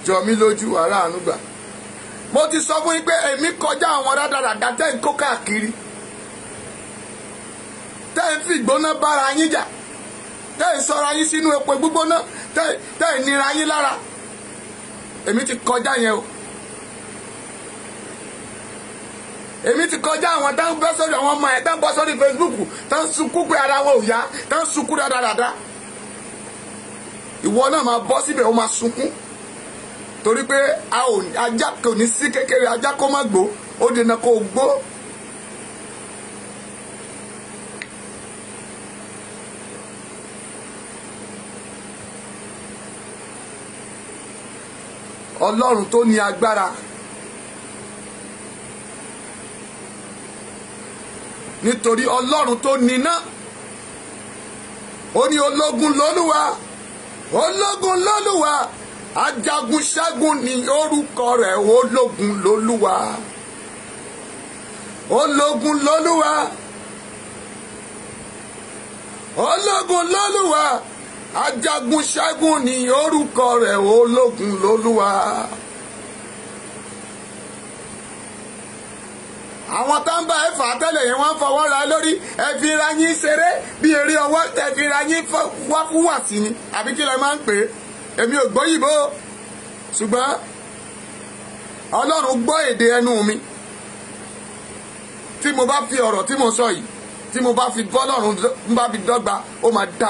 Jọ mí lójú aráàánú gbà mo ti sọ fún yín pé èmi kọjá àwọn rádaràdà tẹ́ ń kó káàkiri tẹ́ ń fi ìgbóná bára yín jà tẹ́ ń sọra yín sínú epo gbígbóná tẹ́ ń nira yín lára èmi ti kọjá yẹn o èmi ti kọjá àwọn tá ń bẹ́ sórí àwọn ọmọ ẹ̀ tá ń bọ́ sórí Facebook tá ń sunkún pé ara wọn ò yá tá ń sunkún rádaràdà ìwọ náà máa bọ́ síbẹ̀ ó máa sunkún torí pé ajá kò ní sí kékeré ajá kó má gbó ó dènà kó gbó. Ọlọ́run tó ní agbára nítorí Ọlọ́run tó níná ó ní ológun lólúwa ológun lólúwa ajagun ṣẹ́gun ni orúkọ rẹ̀ ológun lólúwa ológun lólúwa ológun lólúwa ajagun ṣẹ́gun ni orúkọ rẹ̀ ológun lólúwa. àwọn tó ń bá ẹ fà á tẹ́lẹ̀ yẹn wọ́n fọwọ́ ra lórí ẹ fi ra yín ṣeré bí eré ọwọ́ ẹ fi ra yín wá fún wàsí ni àbí kí lẹ máa ń pè é èmi ò gbọ́ yìnbó ṣùgbọ́n Ọlọ́run gbọ́ èdè ẹnu mi tí mo bá fi ọ̀rọ̀ tí mo sọ yìí tí mo bá fi bọ́ Ọlọ́run bá fi dọ́gba ó máa dá.